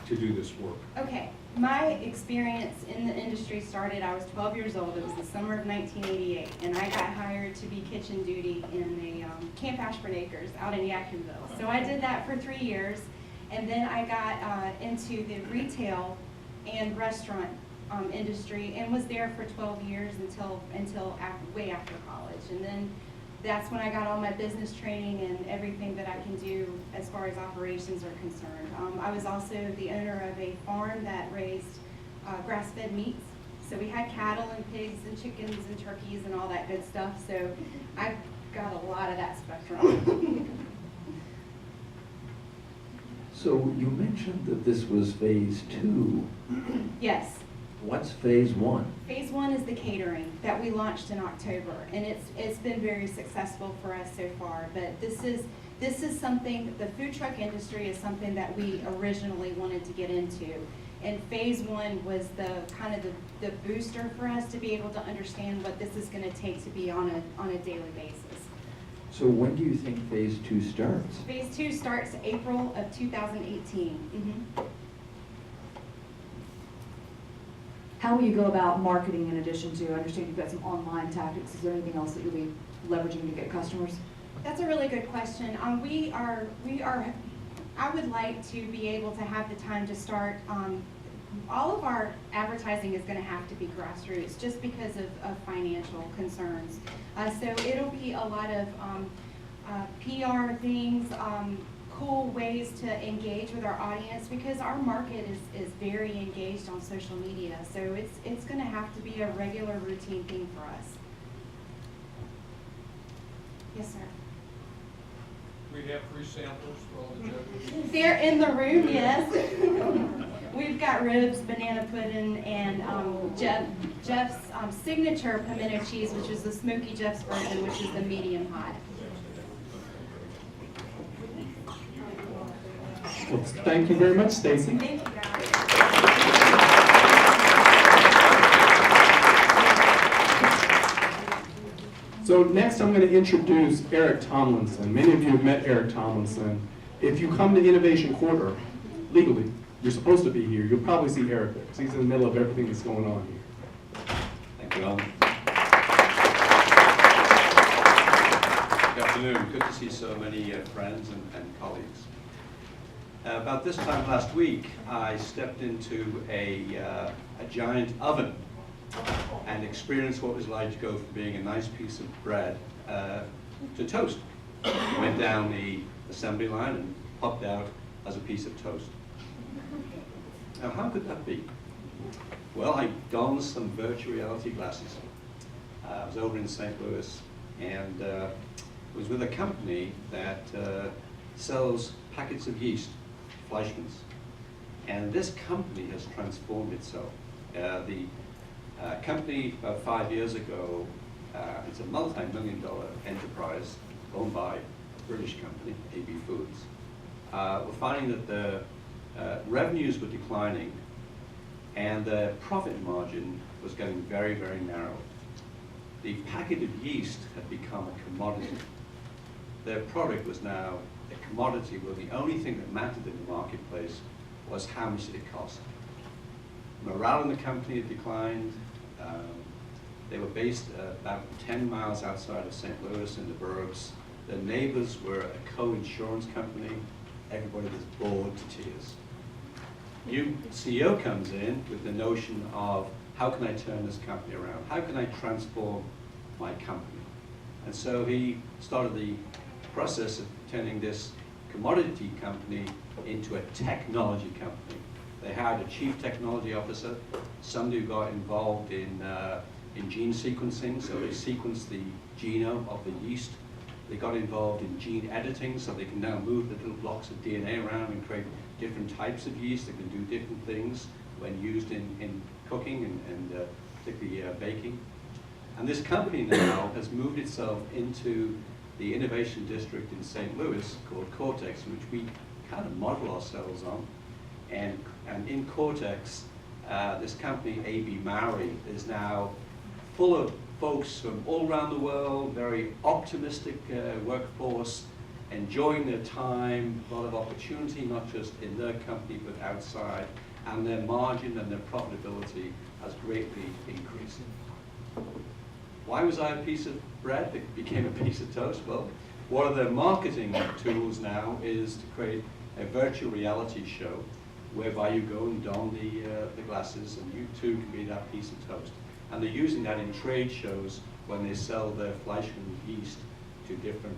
to do this work? Okay, my experience in the industry started, I was 12 years old, it was the summer of 1988, and I got hired to be kitchen duty in a Camp Ashburn Acres out in Yadkinville. So I did that for 3 years, and then I got into the retail and restaurant industry, and was there for 12 years until way after college. And then that's when I got all my business training and everything that I can do as far as operations are concerned. I was also the owner of a farm that raised grass-fed meats. So we had cattle and pigs and chickens and turkeys and all that good stuff. So I've got a lot of that spectrum. So you mentioned that this was phase 2. Yes. What's phase 1? Phase 1 is the catering that we launched in October, and it's been very successul for us so far. But this is something, the food truck industry is something that we originally wanted to get into, and phase 1 was the kind of the booster for us to be able to understand what this is going to take to be on a daily basis. So when do you think phase 2 starts? Phase 2 starts April of 2018. How will you go about marketing in addition to, I understand you've got some online tactics, is there anything else that you'll be leveraging to get customers? That's a really good question. I would like to be able to have the time to start, all of our advertising is gonna have to be grassroots just because of financial concerns. So it'll be a lot of PR things, cool ways to engage with our audience, because our market is very engaged on social media. So it's going to have to be a regular routine thing for us. Yes, sir. We have free samples for all the judges. They're in the room, yes. We've got ribs, banana pudding, and Jeff's signature pimento cheese, which is the Smoky Jeff's version, which is the medium hot. Well, thank you very much, Stacy. Thank you, guys. So next I'm going to introduce Eric Tomlinson. Many of you have met Eric Tomlinson. If you come to Innovation Quarter, legally, you're supposed to be here. You'll probably see Eric there, because he's in the middle of everything that's going on here. Thank you, Alan. Good afternoon. Good to see so many friends and colleagues. About this time last week, I stepped into a giant oven and experienced what it was like to go from being a nice piece of bread to toast. Went down the assembly line and popped out as a piece of toast. Now, how could that be? Well, I donned some virtual reality glasses. I was over in St. Louis, and was with a company that sells packets of yeast, Fleischmann's. And this company has transformed itself. The company about 5 years ago, it's a multi-million-dollar enterprise owned by a British company, AB Foods. We're finding that the revenues were declining and the profit margin was getting very, very narrow. The packet of yeast had become a commodity. Their product was now a commodity where the only thing that mattered in the marketplace was how much did it cost. Morale in the company had declined. They were based about 10 miles outside of St. Louis in the burbs. Their neighbors were a co-insurance company. Everybody was bored to tears. New CEO comes in with the notion of, how can I turn this company around? How can I transform my company? And so he started the process of turning this commodity company into a technology company. They hired a chief technology officer, somebody who got involved in gene sequencing, so they sequenced the genome of the yeast. They got involved in gene editing, so they can now move the little blocks of DNA around and create different types of yeast that can do different things when used in cooking and particularly baking. And this company now has moved itself into the innovation district in St. Louis called Cortex, which we kind of model ourselves on. And in Cortex, this company, AB Mauri, is now full of folks from all around the world, very optimistic workforce, enjoying their time, a lot of opportunity, not just in their company, but outside, and their margin and their profitability has greatly increased. Why was I a piece of bread that became a piece of toast? Well, one of their marketing tools now is to create a virtual reality show whereby you go and don the glasses and you too can be that piece of toast. And they're using that in trade shows when they sell their Fleischmann yeast to different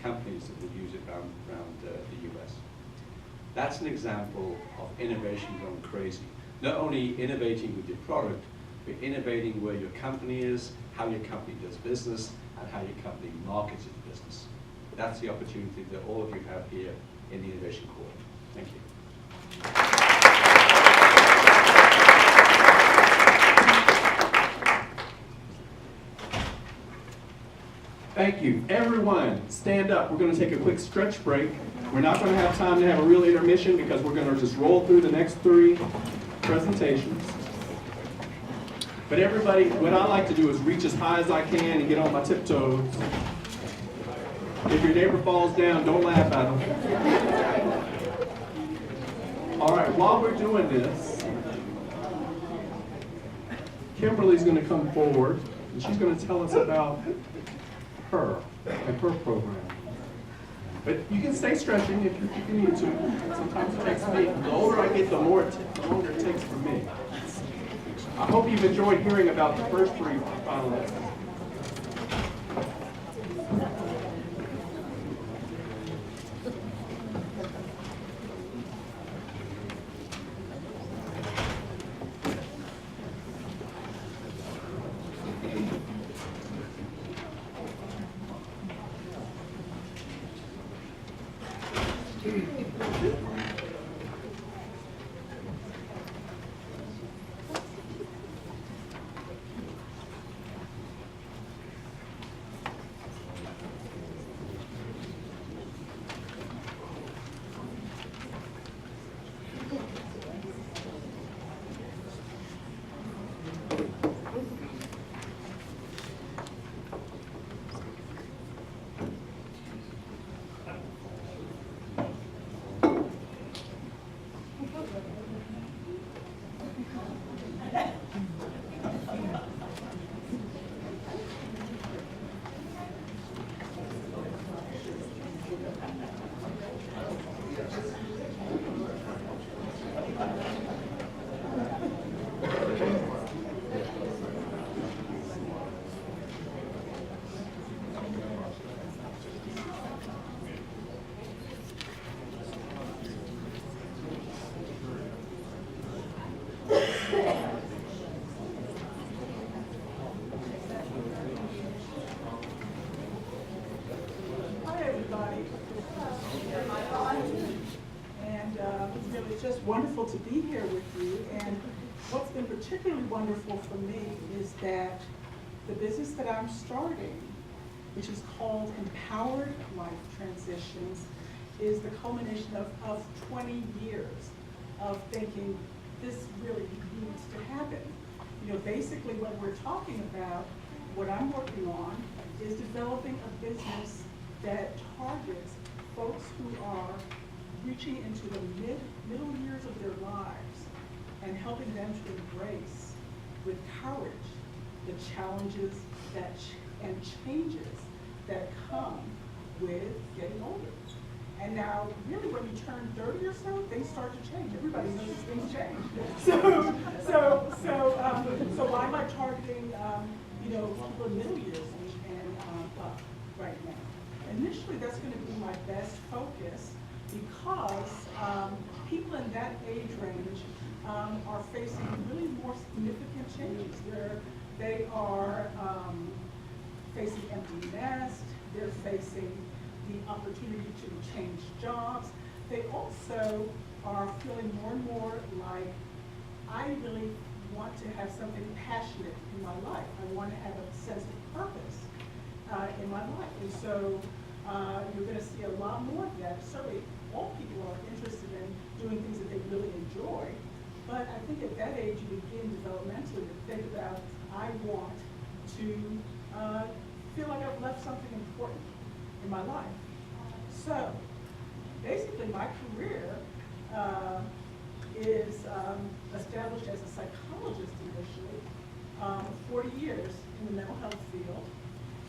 companies that would use it around the US. That's an example of innovation gone crazy. Not only innovating with your product, but innovating where your company is, how your company does business, and how your company markets its business. That's the opportunity that all of you have here in the Innovation Quarter. Thank you. Thank you. Everyone, stand up. We're going to take a quick stretch break. We're not going to have time to have a real intermission because we're going to just roll through the next 3 presentations. But everybody, what I like to do is reach as high as I can and get on my tiptoes. If your neighbor falls down, don't laugh at him. All right, while we're doing this, Kimberly's going to come forward and she's going to tell us about her and her program. But you can stay stretching if you need to. Sometimes it takes me. The older I get, the longer it takes for me. I hope you've enjoyed hearing about the first 3 finalists. wonderful to be here with you. And what's been particularly wonderful for me is that the business that I'm starting, which is called Empowered Life Transitions, is the culmination of 20 years of thinking this really needs to happen. You know, basically what we're talking about, what I'm working on, is developing a business that targets folks who are reaching into the middle years of their lives and helping them to embrace with courage the challenges and changes that come with getting older. And now, really, when you turn 30 or so, things start to change. Everybody knows things change. So why am I targeting, people in middle years and up right now? Initially, that's going to be my best focus because people in that age range are facing really more significant changes. They are facing empty nest. They're facing the opportunity to change jobs. They also are feeling more and more like, I really want to have something passionate in my life. I want to have a sense of purpose in my life. And so you're going to see a lot more of that. Certainly, all people are interested in doing things that they really enjoy. But I think at that age, you begin developmentally to think about, I want to feel like I've left something important in my life. So, basically my career is established as a psychologist initially, 40 years in the mental health field.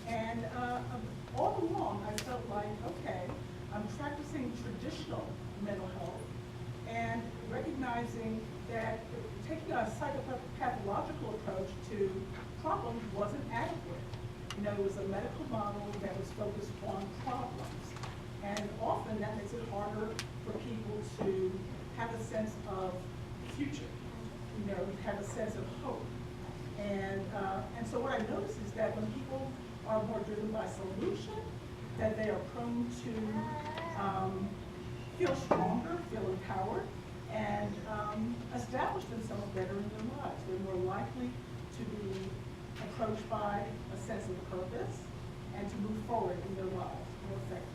And all along I felt like, okay, I'm practicing traditional mental health and recognizing that taking a psychopathological approach to problems wasn't adequate. You know, it was a medical model that was focused on problems. And often that makes it harder for people to have a sense of future, have a sense of hope. And so what I notice is that when people are more driven by solution, that they are prone to feel stronger, feel empowered, and establish themselves better in their lives. They're more likely to be approached by a sense of purpose and to move forward in their lives more effectively.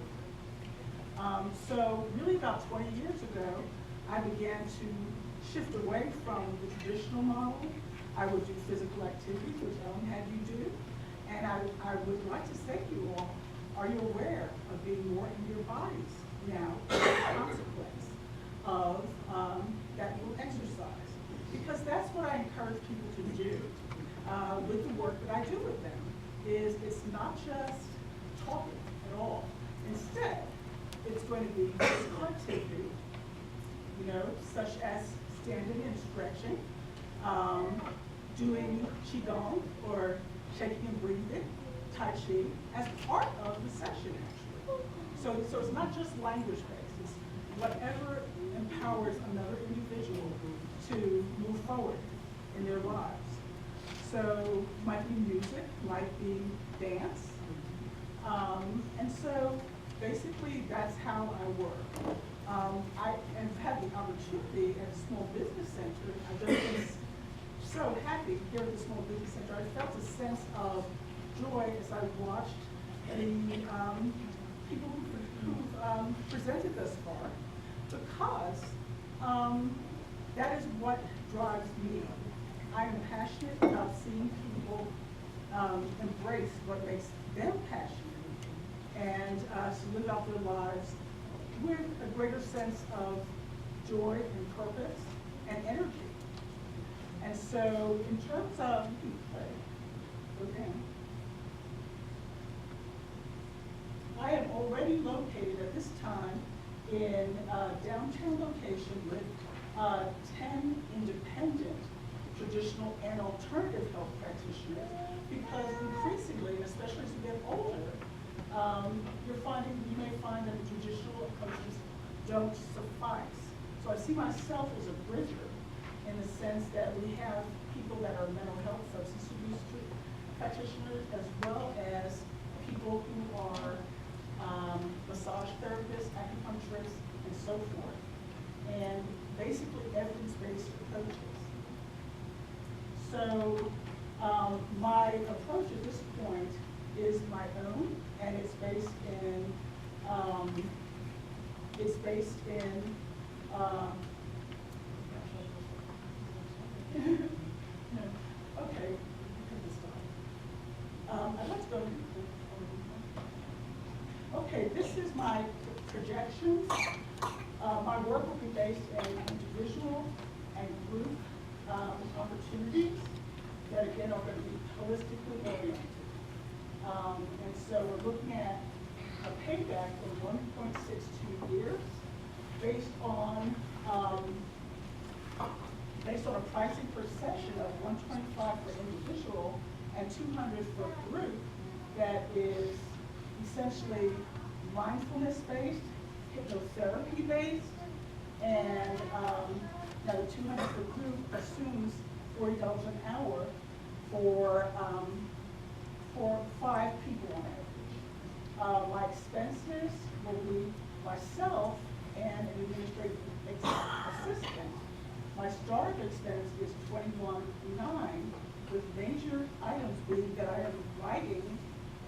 So really about 20 years ago, I began to shift away from the traditional model. I would do physical activities, which Ellen had you do, and I would like to say to you all, are you aware of being more in your bodies now as a consequence of that little exercise? Because that's what I encourage people to do with the work that I do with them, is it's not just talking at all. Instead, it's going to be physical activity, such as standing and stretching, doing qigong or shaking and breathing, tai chi, as part of the session actually. So it's not just language-based, it's whatever empowers another individual to move forward in their lives. So might be music, might be dance. And so basically that's how I work. I have had the opportunity at a small business center. I just was so happy here at the small business center. I felt a sense of joy as I watched the people who presented thus far, because that is what drives me. I am passionate about seeing people embrace what makes them passionate and to live out their lives with a greater sense of joy and purpose and energy. And so in terms of, I am already located at this time in a downtown location with 10 independent traditional and alternative health practitioners, because increasingly, and especially as we get older, you may find that the traditional approaches don't suffice. So I see myself as a bridger in the sense that we have people that are mental health, substance abuse practitioners, as well as people who are massage therapists, acupuncturists, and so forth. And basically So my approach at this point is my own, and it's based in okay. I'd like to go. Okay, this is my projections. My work will be based in individual and group opportunities that again are going to be holistically oriented. And so we're looking at a payback of 1.62 years based on a pricing per session of $125 for individual and $200 for group that is essentially mindfulness-based, hypnotherapy-based, and now the $200 for group assumes $40 an hour for 5 people on average. My expenses will be myself and an administrative assistant. My startup expense is $21.9, with major items being that I am writing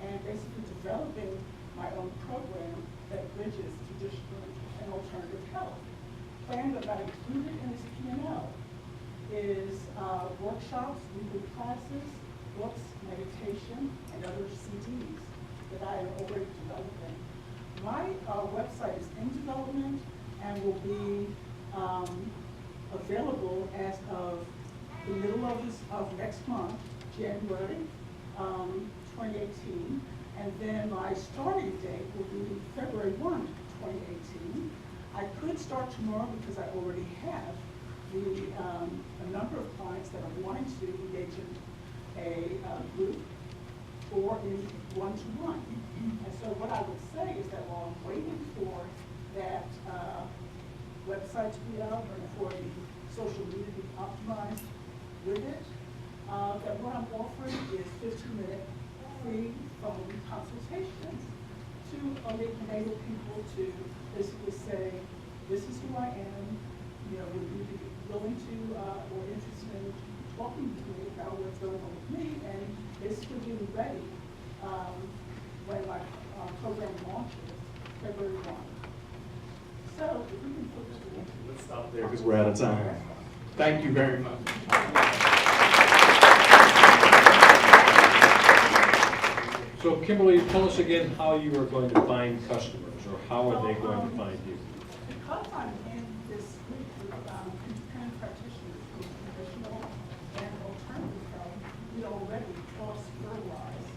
and basically developing my own program that bridges traditional and alternative health. Plan but not included in this P&L is workshops, weekly classes, books, meditation, and other CDs that I am already developing. My website is in development and will be available as of the middle of next month, January 2018, and then my starting date will be February 1, 2018. I could start tomorrow because I already have a number of clients that are wanting to engage in a group or in one-to-one. And so what I would say is that while I'm waiting for that website to be out and for the social media to be optimized with it, that what I'm offering is 15-minute free phone consultations to enable people to basically say, this is who I am, would you be willing to or interested in talking to me about what's going on with me, and basically being ready when my program launches February 1. So if we can put this in. Let's stop there because we're out of time. Thank you very much. So Kimberly, tell us again how you are going to find customers, or how are they going to find you? Because I'm in this group with independent practitioners with traditional and alternative health, we already cross-fertilize.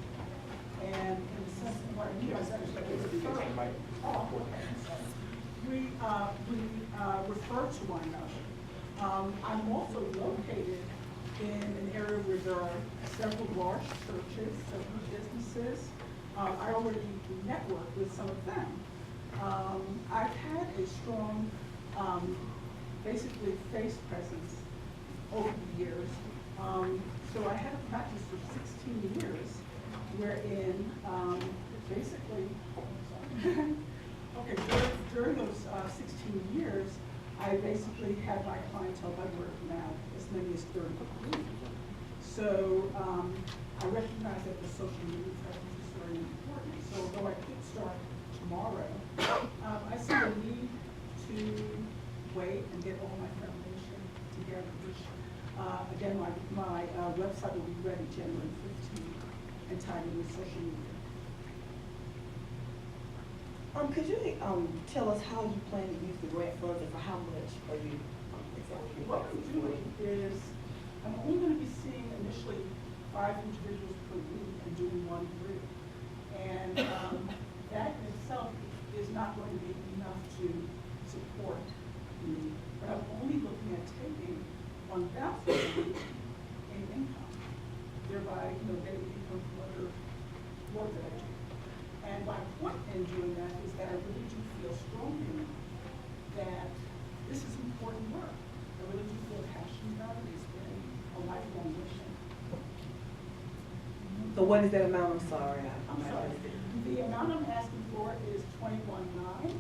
And in the sense of what you guys understand, we refer to one another. I'm also located in an area where there are several large churches, several businesses. I already network with some of them. I've had a strong, basically face presence over the years. So I had a practice for 16 years, wherein basically, okay, during those 16 years, I basically had my clientele by word of mouth, as many as 30 people. So I recognize that the social media presence is very important. So although I could start tomorrow, I see a need to wait and get all my foundation together, which again, my website will be ready January 15th and tied in with social media. Could you tell us how you plan to use the grant funds and for how much are you exactly? What I'm doing is I'm only going to be seeing initially 5 individuals per week and doing 1 group. And that in itself is not going to be enough to support me. But I'm only looking at taking 1,000 a week in income, thereby getting income from other work that I do. And my point in doing that is that I really do feel strongly that this is important work. I really do feel passionate about it. It's been a lifelong mission. So what is that amount? I'm sorry. I'm sorry. The amount I'm asking for is $21.9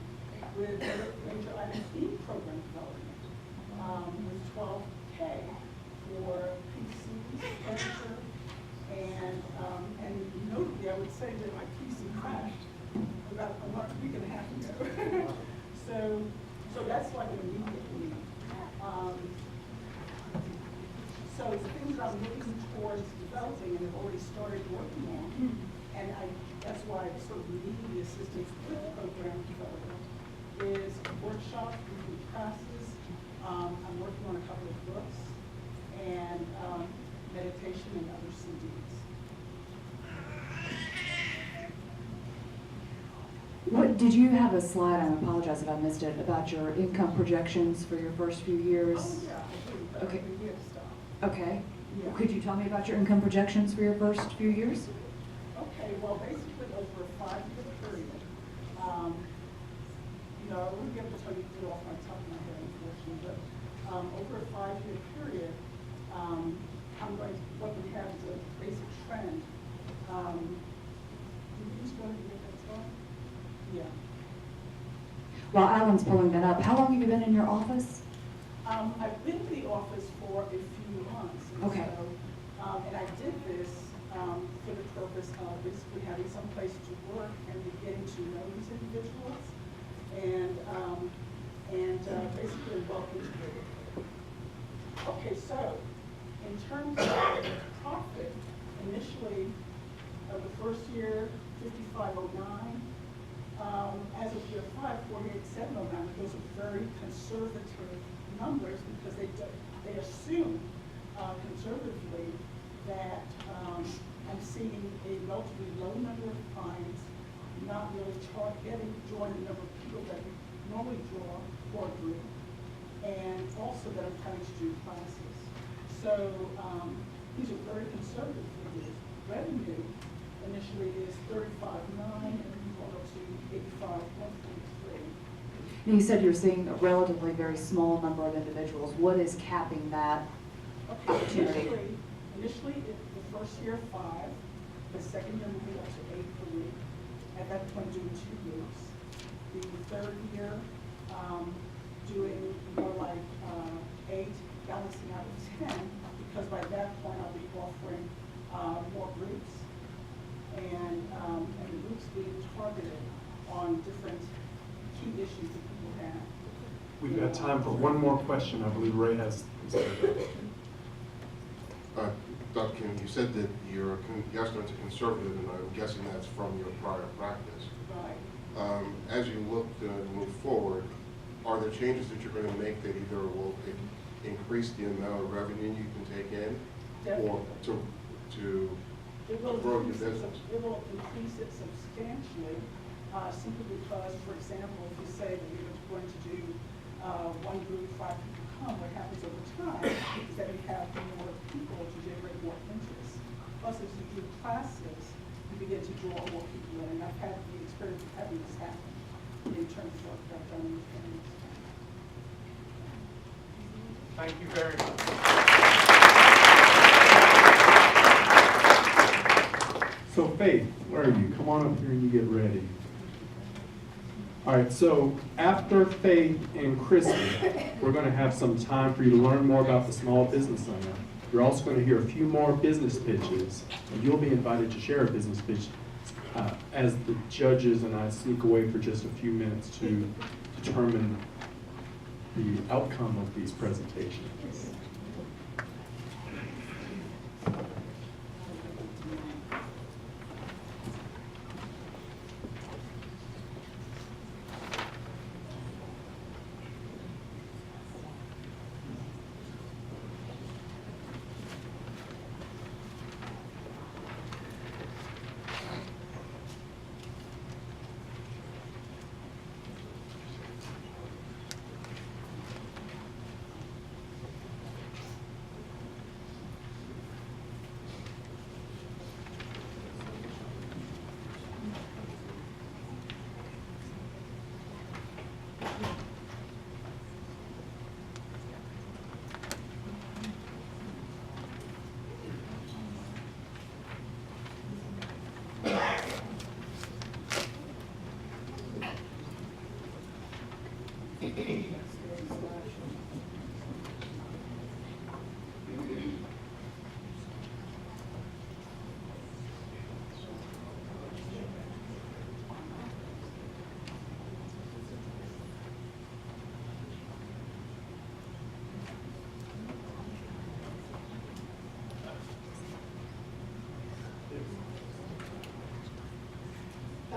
with major IMC program development, with $12K for PCs have already started working on. And that's why I sort of need the assistance with program development, is workshops, weekly classes. I'm working on a couple of books and meditation and other CDs. What, did you have a slide, I apologize if I missed it, about your income projections for your first few years? Oh, yeah, Okay. we have stuff. Okay. Yeah. Could you tell me about your income projections for your first few years? Okay, well, basically over a 5-year period, you know, I wouldn't be able to tell you it off my top of my head, unfortunately, but over a 5-year period, I'm going to, what we have is a basic trend. Did you just want to get that slide? Yeah. While Alan's pulling that up, how long have you been in your office? I've been in the office for a few months. And Okay. So, and I did this for the purpose of basically having some place to work and getting to know these individuals and basically welcome to the work. Okay, so in terms of profit, initially the first year, 5509. As of year 5, 48709. Those are very conservative numbers because they assume conservatively that I'm seeing a relatively low number of clients, not really drawing the number of people that we normally draw for a group, and also that I'm planning to do classes. So these are very conservative figures. Revenue initially is 35.9 and we go up to 85.143. You said you're seeing a relatively very small number of individuals. What is capping that opportunity? Initially, the first year 5, the second year moving up to 8 per week. At that point, doing 2 groups. The third year, doing more like 8, balancing out with 10, because by that point I'll be offering more groups, and the groups being targeted on different key issues that people have. We've got time for one more question. I believe Ray has. Dr. King, you said that your estimates are conservative, and I'm guessing that's from your prior practice. Right. As you look to move forward, are there changes that you're going to make that either will increase the amount of revenue you can take in, or to grow your business? It will increase it substantially, simply because, for example, if you say that you're going to do one group, 5 people come, what happens over time is that you have more people to generate more interest. Plus, as you do classes, you begin to draw more people in. And I've had the experience of having this happen in terms of what I've done in this family. Thank you very much. So Faith, where are you? Come on up here and you get ready. All right, so after Faith and Christy, we're going to have some time for you to learn more about the Small Business Center. You're also going to hear a few more business pitches, and you'll be invited to share a business pitch as the judges and I sneak away for just a few minutes to determine the outcome of these presentations.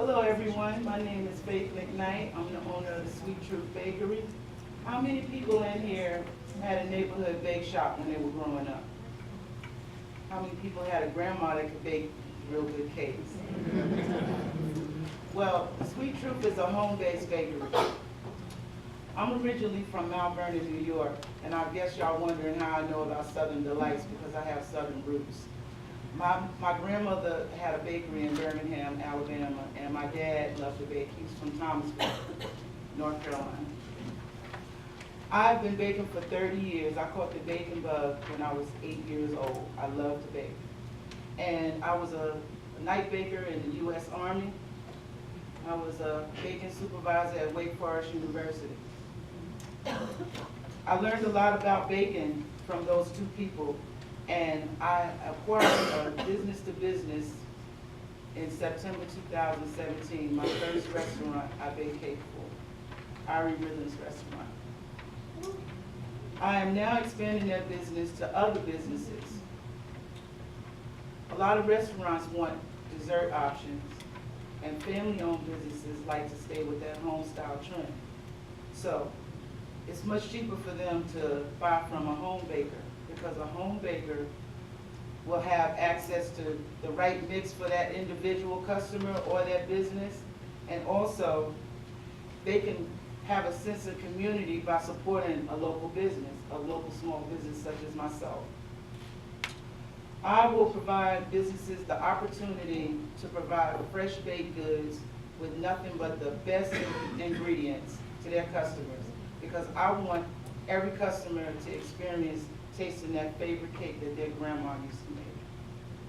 Hello, everyone. My name is Faith McKnight. I'm the owner of the Sweet Truth Bakery. How many people in here had a neighborhood bake shop when they were growing up? How many people had a grandma that could bake real good cakes? Well, Sweet Truth is a home-based bakery. I'm originally from Mount Vernon, New York, and I guess y'all wondering how I know about Southern Delights because I have Southern roots. My grandmother had a bakery in Birmingham, Alabama, and my dad loved to bake. He was from Thomasville, North Carolina. I've been baking for 30 years. I caught the baking bug when I was 8 years old. I love to bake. And I was a night baker in the U.S. Army. I was a baking supervisor at Wake Forest University. I learned a lot about baking from those two people, and I acquired a business-to-business in September 2017, my first restaurant I baked cake for, Ari Rhythms Restaurant. I am now expanding that business to other businesses. A lot of restaurants want dessert options, and family-owned businesses like to stay with that home-style trend. So it's much cheaper for them to buy from a home baker because a home baker will have access to the right mix for that individual customer or that business, and also they can have a sense of community by supporting a local business, a local small business such as myself. I will provide businesses the opportunity to provide fresh baked goods with nothing but the best ingredients to their customers, because I want every customer to experience tasting that favorite cake that their grandma used to make.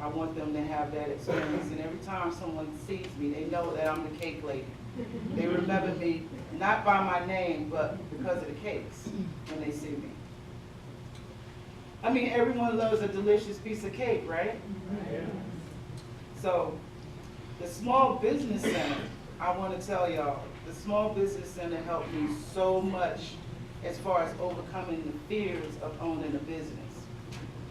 I want them to have that experience, and every time someone sees me, they know that I'm the cake lady. They remember me not by my name, but because of the cakes when they see me. I mean, everyone loves a delicious piece of cake, right? So, the Small Business Center, I want to tell y'all, the Small Business Center helped me so much as far as overcoming the fears of owning a business.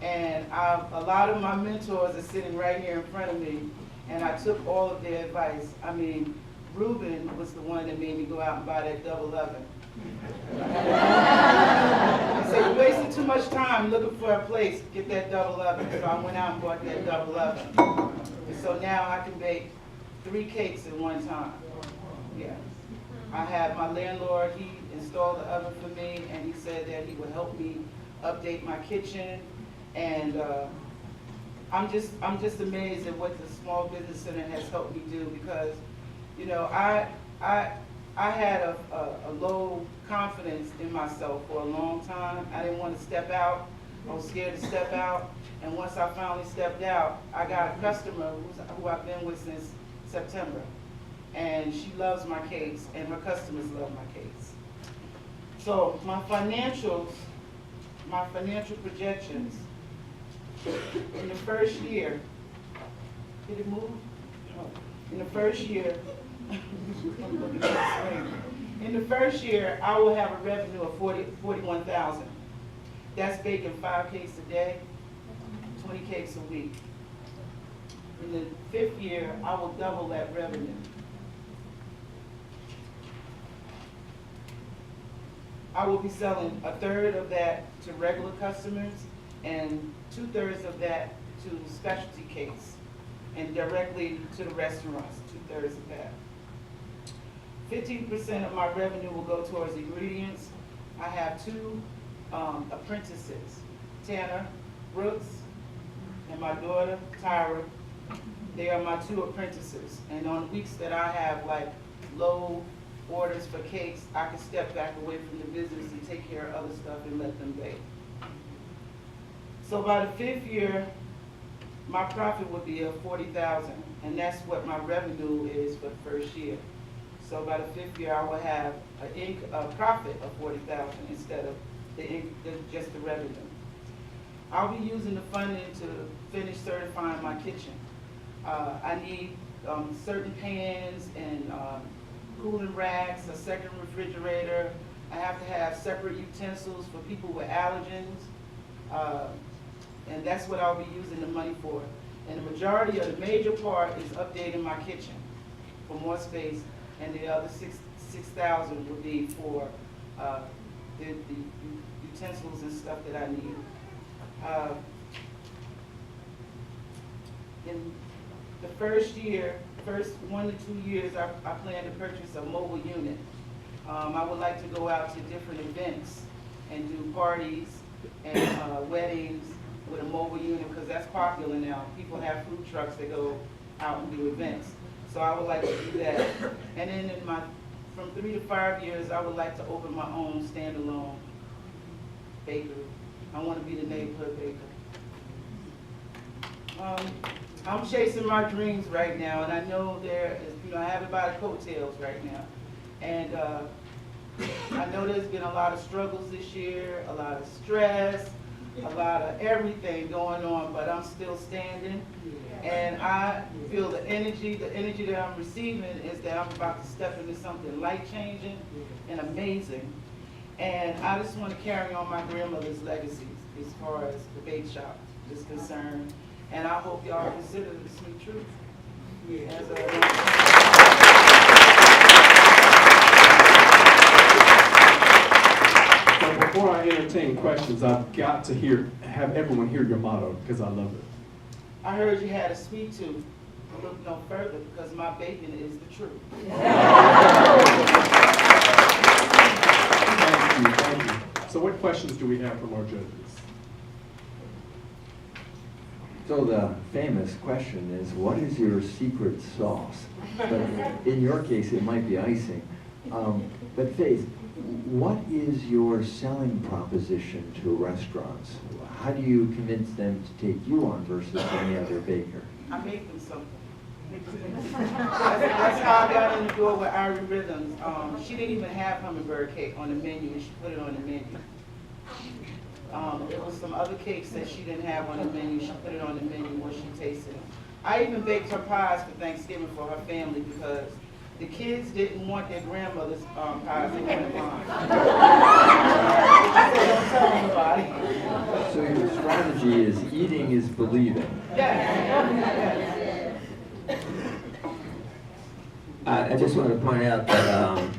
And a lot of my mentors are sitting right here in front of me, and I took all of their advice. I mean, Ruben was the one that made me go out and buy that double oven. He said, you're wasting too much time looking for a place, get that double oven. So I went out and bought that double oven. And so now I can bake 3 cakes at one time. Yeah. I had my landlord, he installed the oven for me, and he said that he would help me update my kitchen. And I'm just amazed at what the Small Business Center has helped me do, because, you know, I had a low confidence in myself for a long time. I didn't want to step out. I was scared to step out. And once I finally stepped out, I got a customer who I've been with since September. And she loves my cakes, and her customers love my cakes. So my financial projections, in the first year, did it move? In the first year, in the first year, I will have a revenue of $41,000. That's baking 5 cakes a day, 20 cakes a week. In the 5th year, I will double that revenue. I will be selling 1/3 of that to regular customers and 2/3 of that to specialty cakes and directly to the restaurants, 2/3 of that. 15% of my revenue will go towards ingredients. I have 2 apprentices, Tanner Brooks and my daughter, Tyra. They are my 2 apprentices. And on weeks that I have like low orders for cakes, I can step back away from the business and take care of other stuff and let them bake. So by the 5th year, my profit would be of $40,000, and that's what my revenue is for the first year. So by the 5th year, I will have a profit of $40,000 instead of just the revenue. I'll be using the funding to finish certifying my kitchen. I need certain pans and cooling racks, a second refrigerator. I have to have separate utensils for people with allergens. And that's what I'll be using the money for. And the majority of the major part is updating my kitchen. for more space, and the other 6,000 would be for the utensils and stuff that I need. In the first 1 to 2 years, I plan to purchase a mobile unit. I would like to go out to different events and do parties and weddings with a mobile unit, because that's popular now. People have food trucks that go out and do events. So I would like to do that. And then from 3 to 5 years, I would like to open my own standalone bakery. I want to be the neighborhood baker. I'm chasing my dreams right now, and I know I have it by the coattails right now. And I know there's been a lot of struggles this year, a lot of stress, a lot of everything going on, but I'm still standing. And I feel the energy that I'm receiving is that I'm about to step into something life-changing and amazing. And I just want to carry on my grandmother's legacy as far as the bake shop is concerned. And I hope y'all consider this sweet truth. So before I entertain questions, I've got to have everyone hear your motto, because I love it. I heard you had a sweet tooth. Look no further, because my bacon is the truth. Thank you. So what questions do we have from our judges? So the famous question is, what is your secret sauce? But in your case, it might be icing. But Faith, what is your selling proposition to restaurants? How do you convince them to take you on versus any other baker? I make them something. That's how I got in the door with Irie Rhythms. She didn't even have hummingbird cake on the menu, and she put it on the menu. There was some other cakes that she didn't have on the menu. She put it on the menu when she tasted them. I even baked her pies for Thanksgiving for her family, because the kids didn't want their grandmother's pies, they wanted mine. So don't tell anybody. So your strategy is eating is believing. Yes. I just want to point out that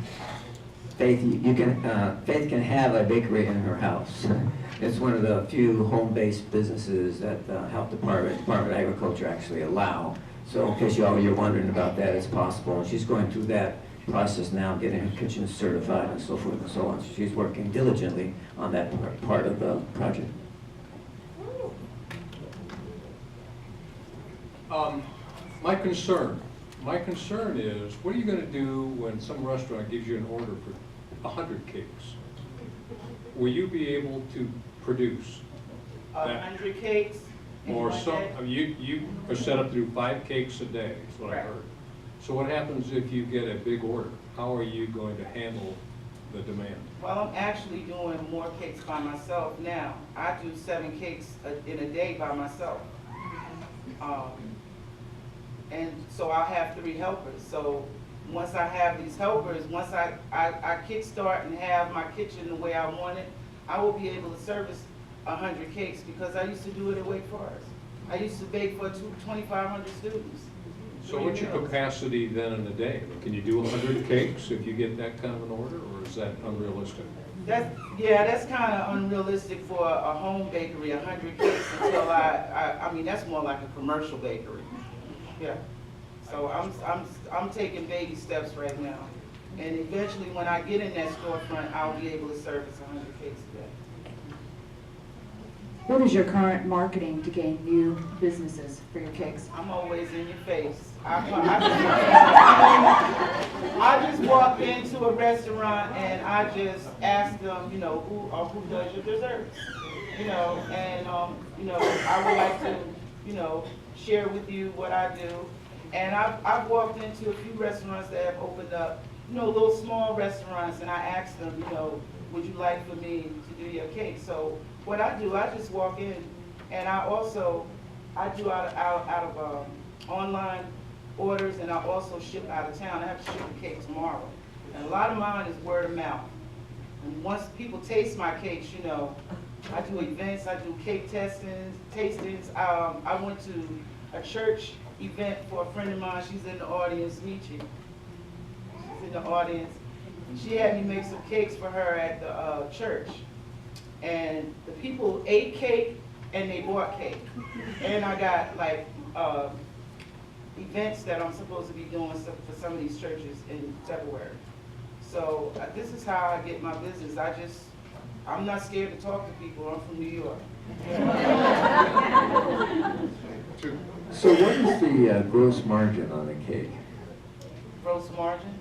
Faith can have a bakery in her house. It's one of the few home-based businesses that the Health Department of Agriculture actually allow. So in case you're wondering about that, it's possible. And she's going through that process now, getting her kitchen certified and so forth and so on. So she's working diligently on that part of the project. My concern is, what are you going to do when some restaurant gives you an order for 100 cakes? Will you be able to produce 100 cakes? Or you are set up to do 5 cakes a day, is what I heard. So what happens if you get a big order? How are you going to handle the demand? Well, I'm actually doing more cakes by myself now. I do 7 cakes in a day by myself. And so I'll have 3 helpers. So once I have these helpers, once I kickstart and have my kitchen the way I want it, I will be able to service 100 cakes, because I used to do it at Wake Forest. I used to bake for 2,500 students. So what's your capacity then in a day? Can you do 100 cakes if you get that kind of an order, or is that unrealistic? That's kind of unrealistic for a home bakery, 100 cakes until I mean, that's more like a commercial bakery. Yeah. So I'm taking baby steps right now. And eventually when I get in that storefront, I'll be able to service 100 cakes a day. What is your current marketing to gain new businesses for your cakes? I'm always in your face. I just walk into a restaurant and I just ask them, who does your desserts? And I would like to, share with you what I do. And I've walked into a few restaurants that have opened up, little small restaurants, and I asked them, would you like for me to do your cake? So what I do, I just walk in, and I do out of online orders, and I also ship out of town. I have to ship a cake tomorrow. And a lot of mine is word of mouth. And once people taste my cakes, I do events, I do cake tastings. I went to a church event for a friend of mine. She's in the audience, Nietzsche. She's in the audience. She had me make some cakes for her at the church. And the people ate cake and they bought cake. And I got like events that I'm supposed to be doing for some of these churches in February. So this is how I get my business. I'm not scared to talk to people. I'm from New York. So what is the gross margin on a cake? Gross margin?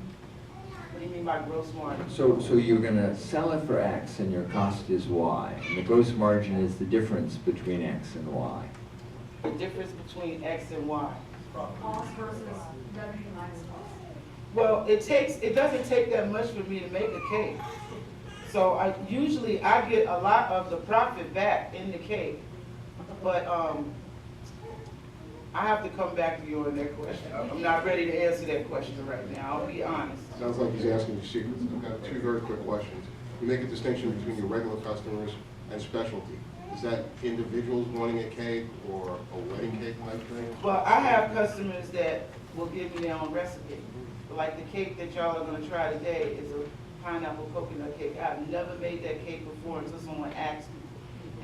What do you mean by gross margin? So you're gonna sell it for X and your cost is Y. And the gross margin is the difference between X and Y. The difference between X and Y. Cost versus revenue minus cost. Well, it doesn't take that much for me to make a cake. So I get a lot of the profit back in the cake. But I have to come back to you on that question. I'm not ready to answer that question right now, I'll be honest. Sounds like he's asking you secrets. I've got two very quick questions. You make a distinction between your regular customers and specialty. Is that individuals wanting a cake or a wedding cake type thing? Well, I have customers that will give me their own recipe. Like the cake that y'all are gonna try today is a pineapple coconut cake. I've never made that cake before until someone asked me.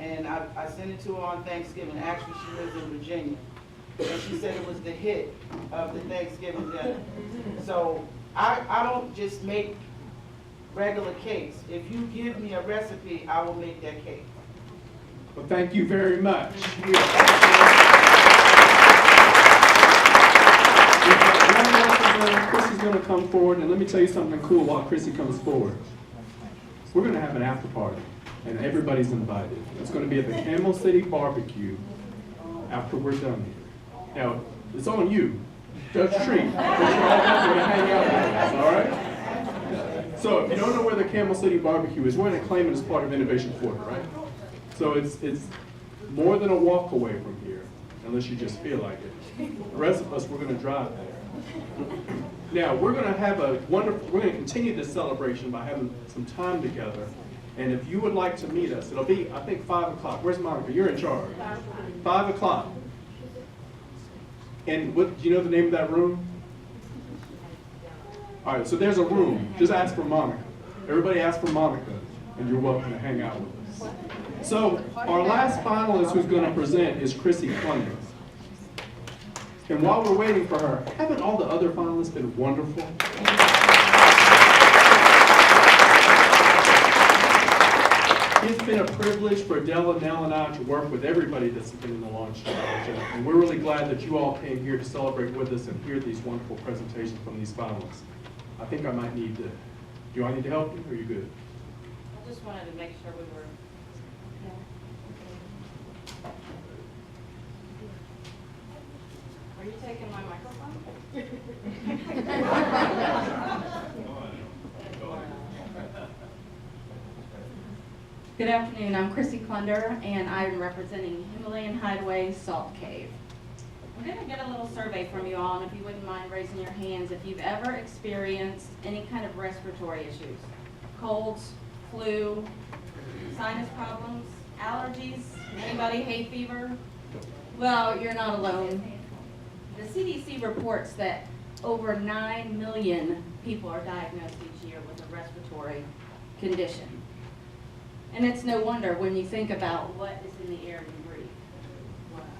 And I sent it to her on Thanksgiving. Actually, she lives in Virginia. And she said it was the hit of the Thanksgiving dinner. So I don't just make regular cakes. If you give me a recipe, I will make that cake. Well, thank you very much. Chrissy's going to come forward, and let me tell you something cool while Chrissy comes forward. We're going to have an after party, and everybody's invited. It's going to be at the Camel City Barbecue after we're done here. Now, it's on you. Judge Treat. You're all welcome to hang out with us, all right? So if you don't know where the Camel City Barbecue is, we're going to claim it as part of Innovation Quarter, right? So it's more than a walk away from here, unless you just feel like it. The rest of us, we're going to drive there. Now, we're going to have we're going to continue this celebration by having some time together. And if you would like to meet us, it'll be, I think, 5 o'clock. Where's Monica? You're in charge. 5 o'clock. And do you know the name of that room? All right, so there's a room. Just ask for Monica. Everybody ask for Monica, and you're welcome to hang out with us. So our last finalist who's going to present is Chrissy Plunder. And while we're waiting for her, haven't all the other finalists been wonderful? It's been a privilege for Della, Nell, and I to work with everybody that's been in the Launch Challenge. And we're really glad that you all came here to celebrate with us and hear these wonderful presentations from these finalists. I think I might need to, do I need to help you, or are you good? I just wanted to make sure we were. Are you taking my microphone? Good afternoon, I'm Chrissy Klunder, and I'm representing Himalayan Hideaway Salt Cave. I'm going to get a little survey from you all, and if you wouldn't mind raising your hands if you've ever experienced any kind of respiratory issues. Colds, flu, sinus problems, allergies, anybody hay fever? Well, you're not alone. The CDC reports that over 9 million people are diagnosed each year with a respiratory condition. And it's no wonder when you think about what is in the air you breathe.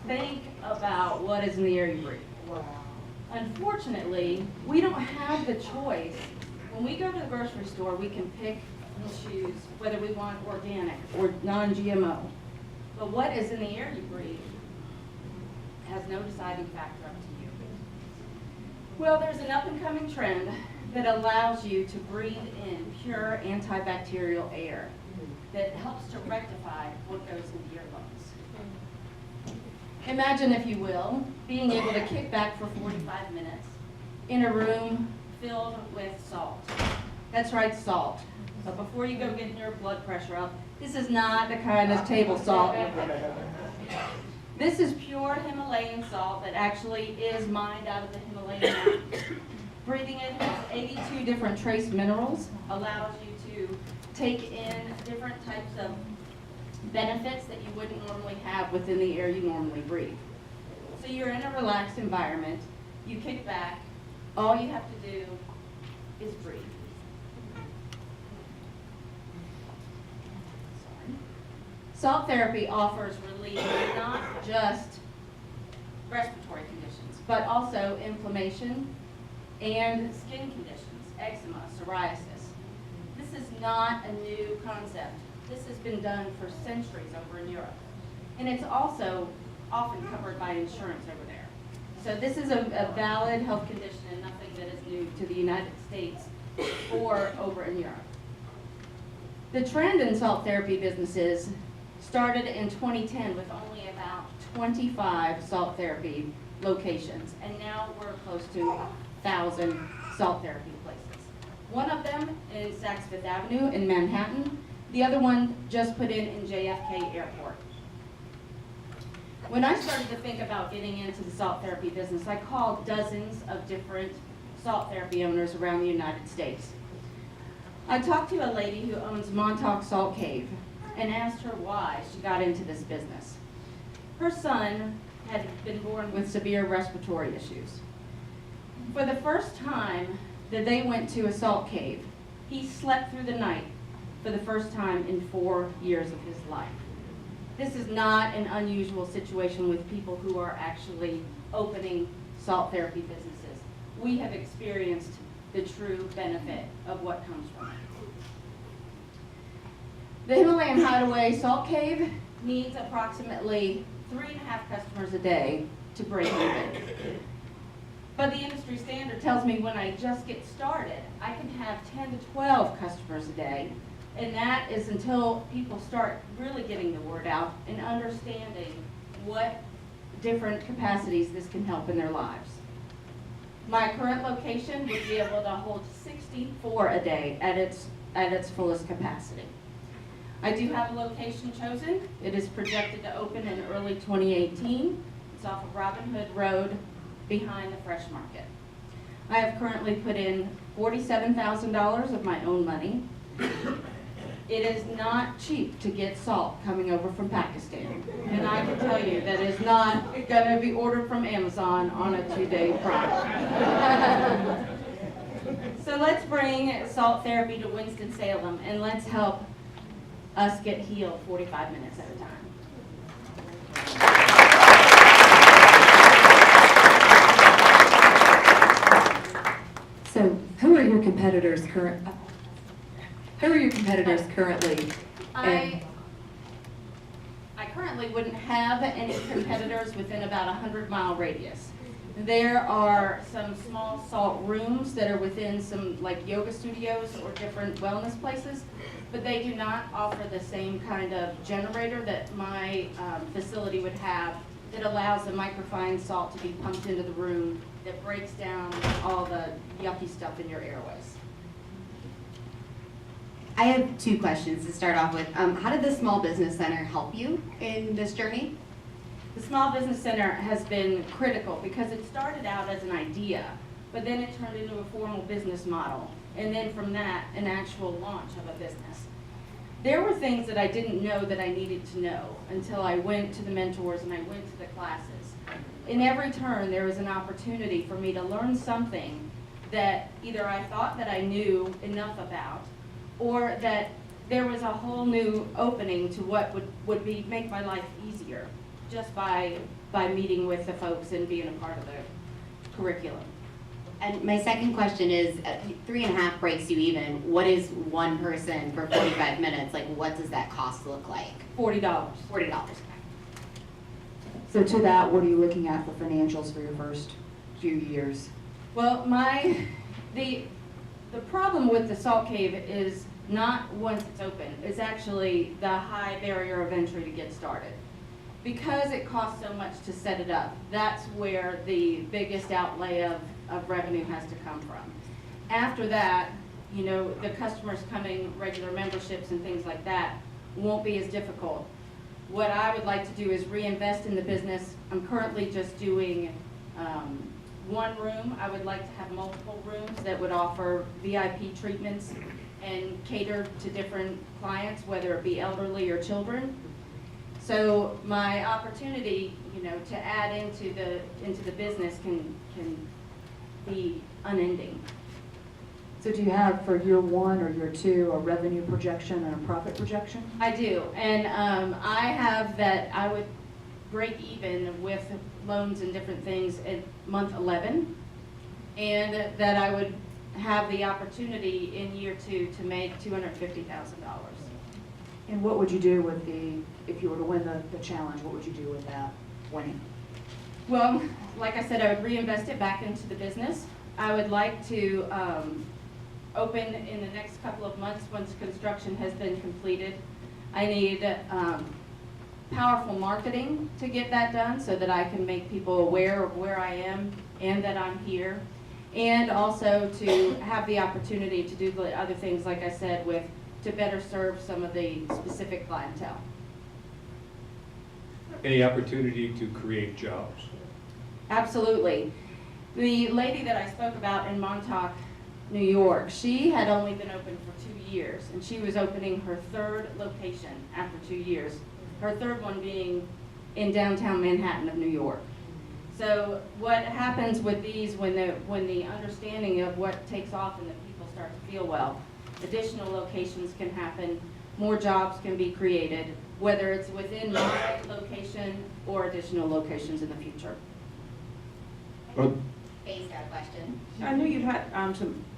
Think about what is in the air you breathe. Unfortunately, we don't have the choice. When we go to the grocery store, we can pick and choose whether we want organic or non-GMO. But what is in the air you breathe has no deciding factor up to you. Well, there's an up-and-coming trend that allows you to breathe in pure antibacterial air that helps to rectify what goes into your lungs. Imagine, if you will, being able to kick back for 45 minutes in a room filled with salt. That's right, salt. But before you go getting your blood pressure up, this is not the kind of table salt. This is pure Himalayan salt that actually is mined out of the Himalayan mountains. Breathing it has 82 different trace minerals, allows you to take in different types of benefits that you wouldn't normally have within the air you normally breathe. So you're in a relaxed environment, you kick back, all you have to do is breathe. Salt therapy offers relief not just respiratory conditions, but also inflammation and skin conditions, eczema, psoriasis. This is not a new concept. This has been done for centuries over in Europe. And it's also often covered by insurance over there. So this is a valid health condition and nothing that is new to the United States or over in Europe. The trend in salt therapy businesses started in 2010 with only about 25 salt therapy locations, and now we're close to 1,000 salt therapy places. One of them is Saks Fifth Avenue in Manhattan. The other one just put in JFK Airport. When I started to think about getting into the salt therapy business, I called dozens of different salt therapy owners around the United States. I talked to a lady who owns Montauk Salt Cave and asked her why she got into this business. Her son had been born with severe respiratory issues. For the first time that they went to a salt cave, he slept through the night for the first time in 4 years of his life. This is not an unusual situation with people who are actually opening salt therapy businesses. We have experienced the true benefit of what comes from it. The Himalayan Hideaway Salt Cave needs approximately 3.5 customers a day to break even. But the industry standard tells me when I just get started, I can have 10 to 12 customers a day, and that is until people start really getting the word out and understanding what different capacities this can help in their lives. My current location would be able to hold 64 a day at its fullest capacity. I do have a location chosen. It is projected to open in early 2018. It's off of Robin Hood Road behind the Fresh Market. I have currently put in $47,000 of my own money. It is not cheap to get salt coming over from Pakistan. And I can tell you that is not going to be ordered from Amazon on a 2-day prime. So let's bring salt therapy to Winston-Salem and let's help us get healed 45 minutes at a time. So, who are your competitors currently? I currently wouldn't have any competitors within about a 100-mile radius. There are some small salt rooms that are within some like yoga studios or different wellness places, but they do not offer the same kind of generator that my facility would have that allows the microfine salt to be pumped into the room that breaks down all the yucky stuff in your airways. I have 2 questions to start off with. How did the Small Business Center help you in this journey? The Small Business Center has been critical because it started out as an idea, but then it turned into a formal business model, and then from that, an actual launch of a business. There were things that I didn't know that I needed to know until I went to the mentors and I went to the classes. In every turn, there was an opportunity for me to learn something that either I thought that I knew enough about, or that there was a whole new opening to what would make my life easier just by meeting with the folks and being a part of the curriculum. And my second question is, 3.5 breaks you even. What is one person for 45 minutes? Like, what does that cost look like? $40. $40. So to that, what are you looking at for financials for your first few years? Well, the problem with the Salt Cave is not once it's open, it's actually the high barrier of entry to get started. Because it costs so much to set it up, that's where the biggest outlay of revenue has to come from. After that, you know, the customers coming, regular memberships and things like that won't be as difficult. What I would like to do is reinvest in the business. I'm currently just doing one room. I would like to have multiple rooms that would offer VIP treatments and cater to different clients, whether it be elderly or children. So my opportunity, to add into the business can be unending. So do you have for year one or year two a revenue projection and a profit projection? I do, and I have that I would break even with loans and different things at month 11, and that I would have the opportunity in year 2 to make $250,000. And what would you do with if you were to win the challenge, what would you do with that winning? Well, like I said, I would reinvest it back into the business. I would like to open in the next couple of months once construction has been completed. I need powerful marketing to get that done so that I can make people aware of where I am and that I'm here. And also to have the opportunity to do the other things, like I said, to better serve some of the specific clientele. Any opportunity to create jobs? Absolutely. The lady that I spoke about in Montauk, New York, she had only been open for 2 years, and she was opening her 3rd location after 2 years. Her 3rd one being in downtown Manhattan of New York. So what happens with these when the understanding of what takes off and the people start to feel well, additional locations can happen, more jobs can be created, whether it's within my location or additional locations in the future. Faye's got a question. I knew you had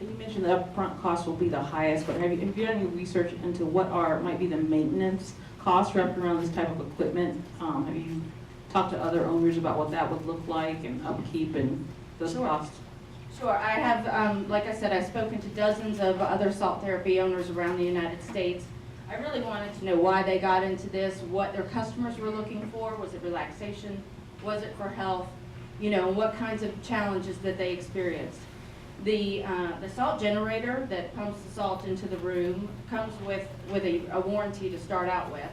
you mentioned the upfront cost will be the highest, but have you done any research into what might be the maintenance costs wrapped around this type of equipment? Have you talked to other owners about what that would look like and upkeep and those costs? Sure, I have, like I said, I've spoken to dozens of other salt therapy owners around the United States. I really wanted to know why they got into this, what their customers were looking for. Was it relaxation? Was it for health? What kinds of challenges that they experienced. The salt generator that pumps the salt into the room comes with a warranty to start out with.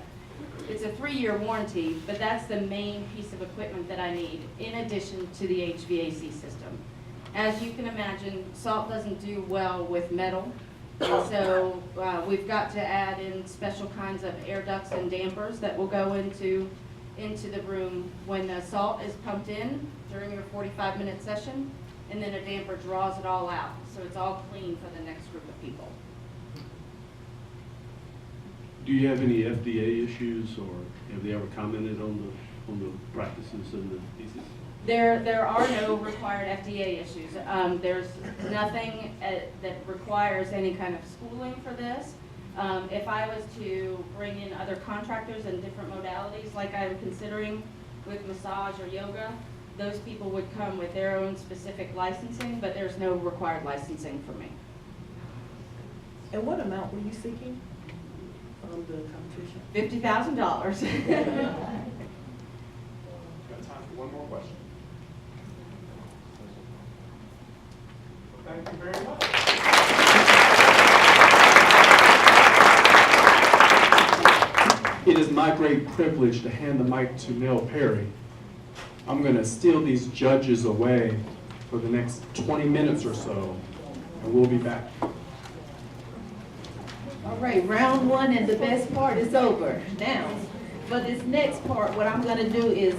It's a 3-year warranty, but that's the main piece of equipment that I need, in addition to the HVAC system. As you can imagine, salt doesn't do well with metal, and so we've got to add in special kinds of air ducts and dampers that will go into the room when the salt is pumped in during your 45-minute session, and then a damper draws it all out, so it's all clean for the next group of people. Do you have any FDA issues, or have they ever commented on the practices and the pieces? There are no required FDA issues. There's nothing that requires any kind of schooling for this. If I was to bring in other contractors and different modalities, like I'm considering with massage or yoga, those people would come with their own specific licensing, but there's no required licensing for me. And what amount were you seeking from the competition? $50,000. Got time for one more question. Thank you very much. It is my great privilege to hand the mic to Nell Perry. I'm going to steal these judges away for the next 20 minutes or so, and we'll be back. All right, round 1 and the best part is over. Now, for this next part, what I'm going to do is,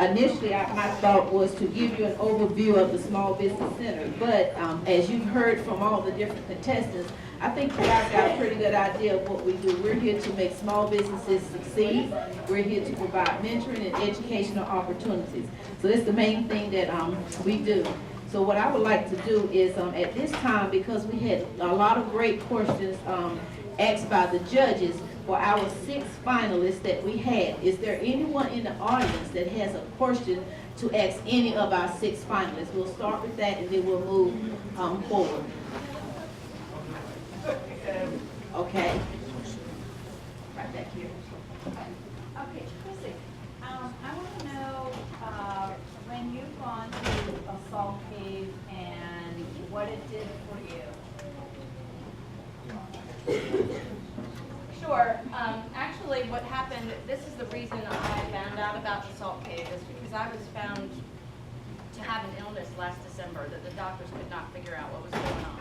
initially my thought was to give you an overview of the Small Business Center, but as you've heard from all the different contestants, I think you guys got a pretty good idea of what we do. We're here to make small businesses succeed. We're here to provide mentoring and educational opportunities. So that's the main thing that we do. So what I would like to do is at this time, because we had a lot of great questions asked by the judges for our 6 finalists that we had, is there anyone in the audience that has a question to ask any of our 6 finalists? We'll start with that and then we'll move forward. Okay. Right back here. Okay, Chrissy, I want to know when you've gone to a salt cave and what it did for you. Sure. Actually, what happened, this is the reason I found out about the salt cave, is because I was found to have an illness last December that the doctors could not figure out what was going on.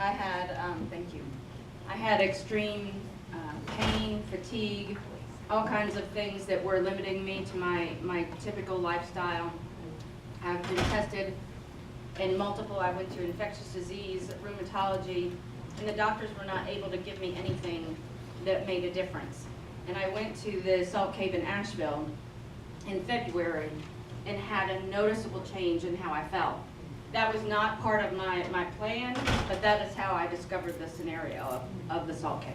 I had, thank you. I had extreme pain, fatigue, all kinds of things that were limiting me to my typical lifestyle. I've been tested in multiple, I went to infectious disease, rheumatology, and the doctors were not able to give me anything that made a difference. And I went to the Salt Cave in Asheville in February and had a noticeable change in how I felt. That was not part of my plan, but that is how I discovered the scenario of the Salt Cave.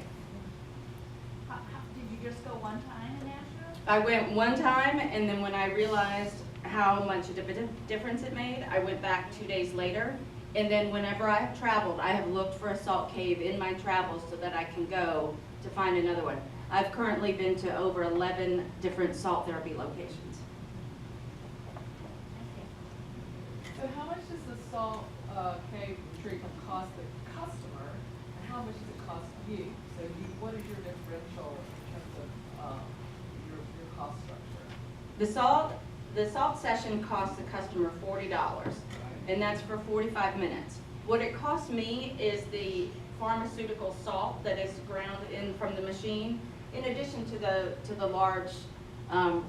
Did you just go one time in Nashville? I went one time, and then when I realized how much of a difference it made, I went back 2 days later. And then whenever I have traveled, I have looked for a salt cave in my travels so that I can go to find another one. I've currently been to over 11 different salt therapy locations. So how much does the salt cave treatment cost the customer, and how much does it cost you? So what is your differential in terms of your cost structure? The salt session costs the customer $40, and that's for 45 minutes. What it costs me is the pharmaceutical salt that is ground in from the machine, in addition to the large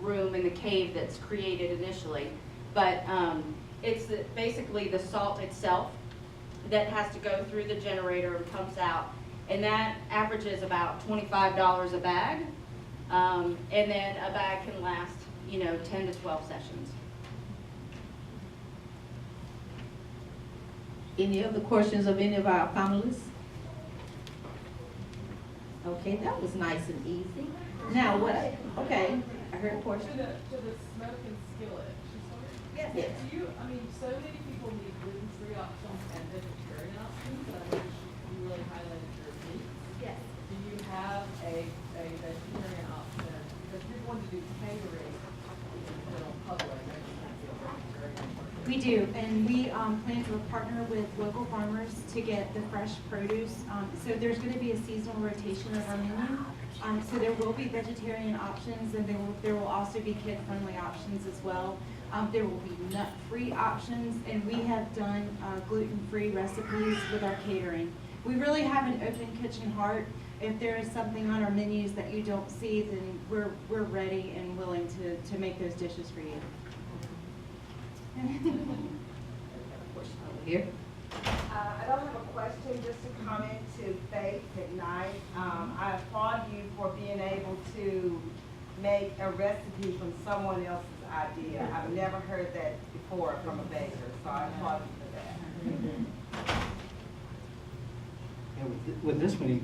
room in the cave that's created initially. But it's basically the salt itself that has to go through the generator and pumps out, and that averages about $25 a bag, and then a bag can last 10 to 12 sessions. Any other questions of any of our panelists? Okay, that was nice and easy. Now what, okay, I heard a question. To the smoking skillet. Yes. So many people need gluten-free options and vegetarian options, but I wish you really highlighted your meat. Yes. Do you have a vegetarian option? Because if you're going to do catering in the general public, I think that's very important. We do, and we plan to partner with local farmers to get the fresh produce. So there's going to be a seasonal rotation of our menu. So there will be vegetarian options, and there will also be kid-friendly options as well. There will be nut-free options, and we have done gluten-free recipes with our catering. We really have an open kitchen heart. If there is something on our menus that you don't see, then we're ready and willing to make those dishes for you. Here. I don't have a question, just a comment to Faith McKnight. I applaud you for being able to make a recipe from someone else's idea. I've never heard that before from a baker, so I applaud you for that. Yeah, with this many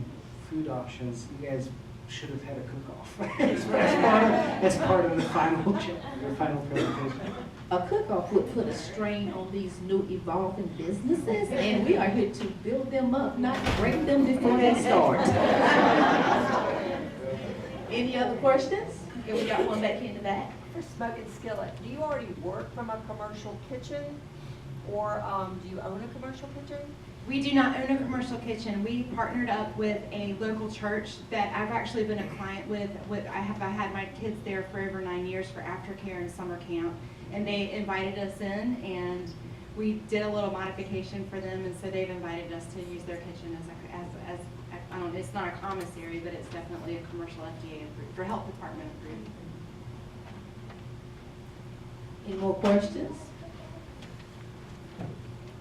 food options, you guys should have had a cook-off. That's part of the final presentation. A cook-off would put a strain on these new evolving businesses, and we are here to build them up, not break them before they start. Any other questions? Okay, we got one back in the back. For Smoking Skillet, do you already work from a commercial kitchen, or do you own a commercial kitchen? We do not own a commercial kitchen. We partnered up with a local church that I've actually been a client with. I had my kids there for over 9 years for aftercare and summer camp, and they invited us in, and we did a little modification for them, and so they've invited us to use their kitchen as I don't know, it's not a commissary, but it's definitely a commercial FDA approved, or health department approved. Any more questions?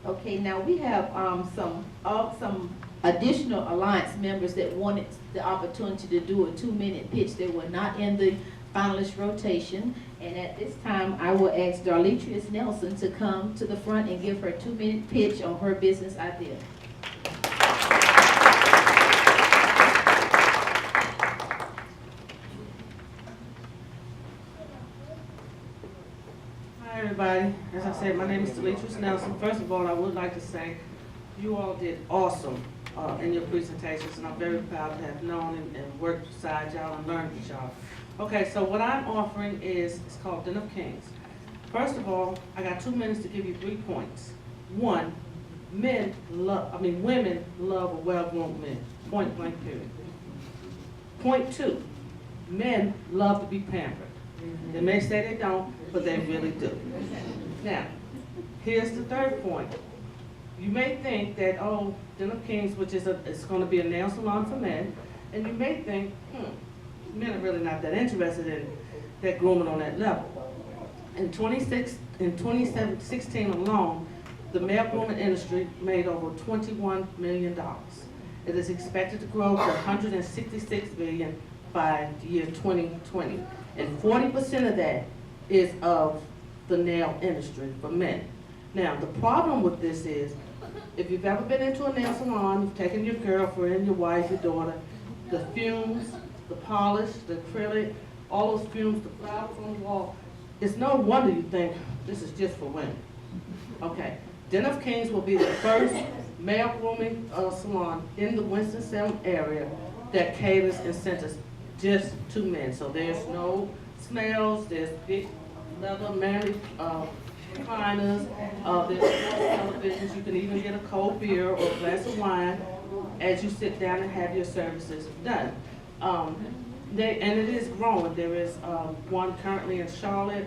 Okay, now we have some additional Alliance members that wanted the opportunity to do a 2-minute pitch. They were not in the finalist rotation. And at this time, I will ask Darletrius Nelson to come to the front and give her a 2-minute pitch on her business idea. Hi, everybody. As I said, my name is Darletrius Nelson. First of all, I would like to say you all did awesome in your presentations, and I'm very proud to have known and worked beside y'all and learned with y'all. Okay, so what I'm offering is, it's called Den of Kings. First of all, I got 2 minutes to give you 3 points. 1, women love a well-groomed man. Point blank period. Point 2, men love to be pampered. They may say they don't, but they really do. Now, here's the 3rd point. you may think that, oh, Den of Kings, which is it's gonna be a nail salon for men, and you may think, men are really not that interested in that grooming on that level. In 2016 alone, the male grooming industry made over $21 million. It is expected to grow to $166 billion by the year 2020. And 40% of that is of the nail industry for men. Now, the problem with this is, if you've ever been into a nail salon, you've taken your girlfriend, your wife, your daughter, the fumes, the polish, the acrylic, all those fumes, the flowers on the wall, it's no wonder you think this is just for women. Okay, Den of Kings will be the first male grooming salon in the Winston-Salem area that caters and centers just to men. So there's no smells, there's big leather manly recliners, there's televisions, you can even get a cold beer or a glass of wine as you sit down and have your services done. And it is growing. There is one currently in Charlotte.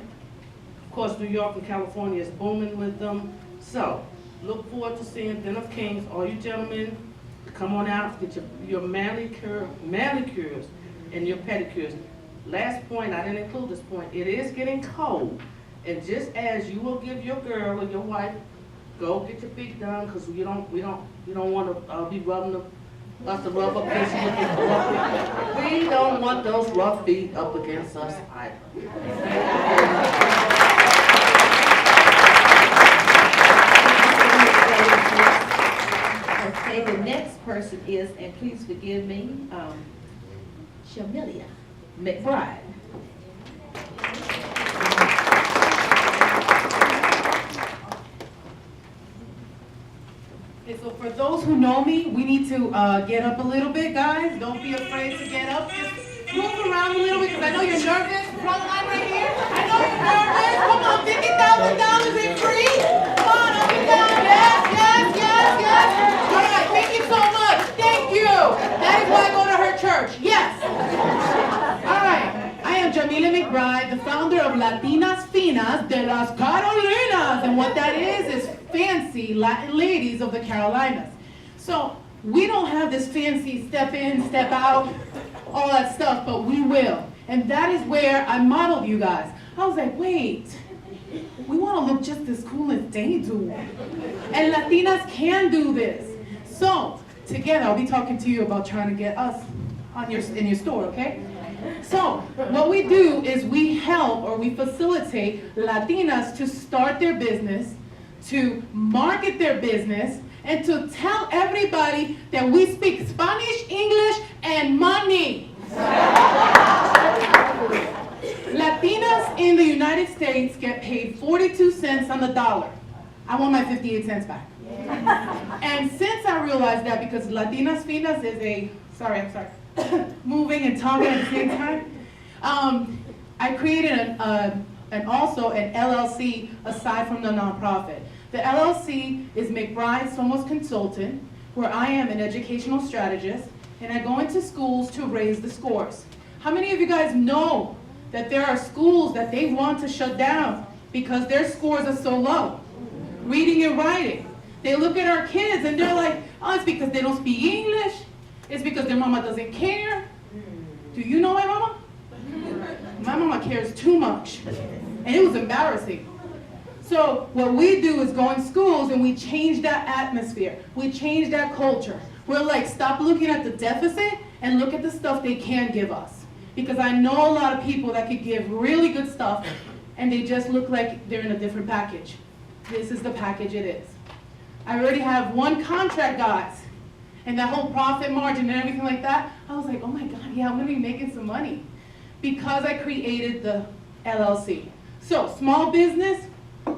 Of course, New York and California is booming with them. So, look forward to seeing Den of Kings. All you gentlemen, come on out, get your manicures and your pedicures. Last point, I didn't include this point, it is getting cold. And just as you will give your girl or your wife, go get your feet done, because we don't want to be rubbing us the rub up against you. We don't want those rough feet up against us either. Okay, the next person is, and please forgive me, Shamilia McBride. Okay, so for those who know me, we need to get up a little bit, guys. Don't be afraid to get up. Just move around a little bit, because I know you're nervous. Front line right here. I know you're nervous. Come on, $50,000 is free. Come on, up and down. Yes, yes, yes, yes. All right, thank you so much. Thank you. That is why I go to her church. Yes. All right. I am Jamila McBride, the founder of Latinas Finas de las Carolinas. And what that is fancy Latin ladies of the Carolinas. So we don't have this fancy step in, step out, all that stuff, but we will. And that is where I modeled you guys. I was like, wait, we want to look just as cool as they do. And Latinas can do this. So together, I'll be talking to you about trying to get us in your store, okay? So what we do is we help or we facilitate Latinas to start their business, to market their business, and to tell everybody that we speak Spanish, English, and money. Latinas in the United States get paid 42 cents on the dollar. I want my 58 cents back. And since I realized that, because Latinas Finas is a, I'm sorry, moving and talking at the same time, I created also an LLC aside from the nonprofit. The LLC is McBride Somos Consultant, where I am an educational strategist, and I go into schools to raise the scores. How many of you guys know that there are schools that they want to shut down because their scores are so low? Reading and writing. They look at our kids and they're like, oh, it's because they don't speak English. It's because their mama doesn't care. Do you know my mama? My mama cares too much. And it was embarrassing. So what we do is go in schools and we change that atmosphere. We change that culture. We're like, stop looking at the deficit and look at the stuff they can give us. Because I know a lot of people that could give really good stuff and they just look like they're in a different package. This is the package it is. I already have one contract, guys. And that whole profit margin and everything like that, I was like, oh my God, yeah, I'm gonna be making some money. Because I created the LLC. So small business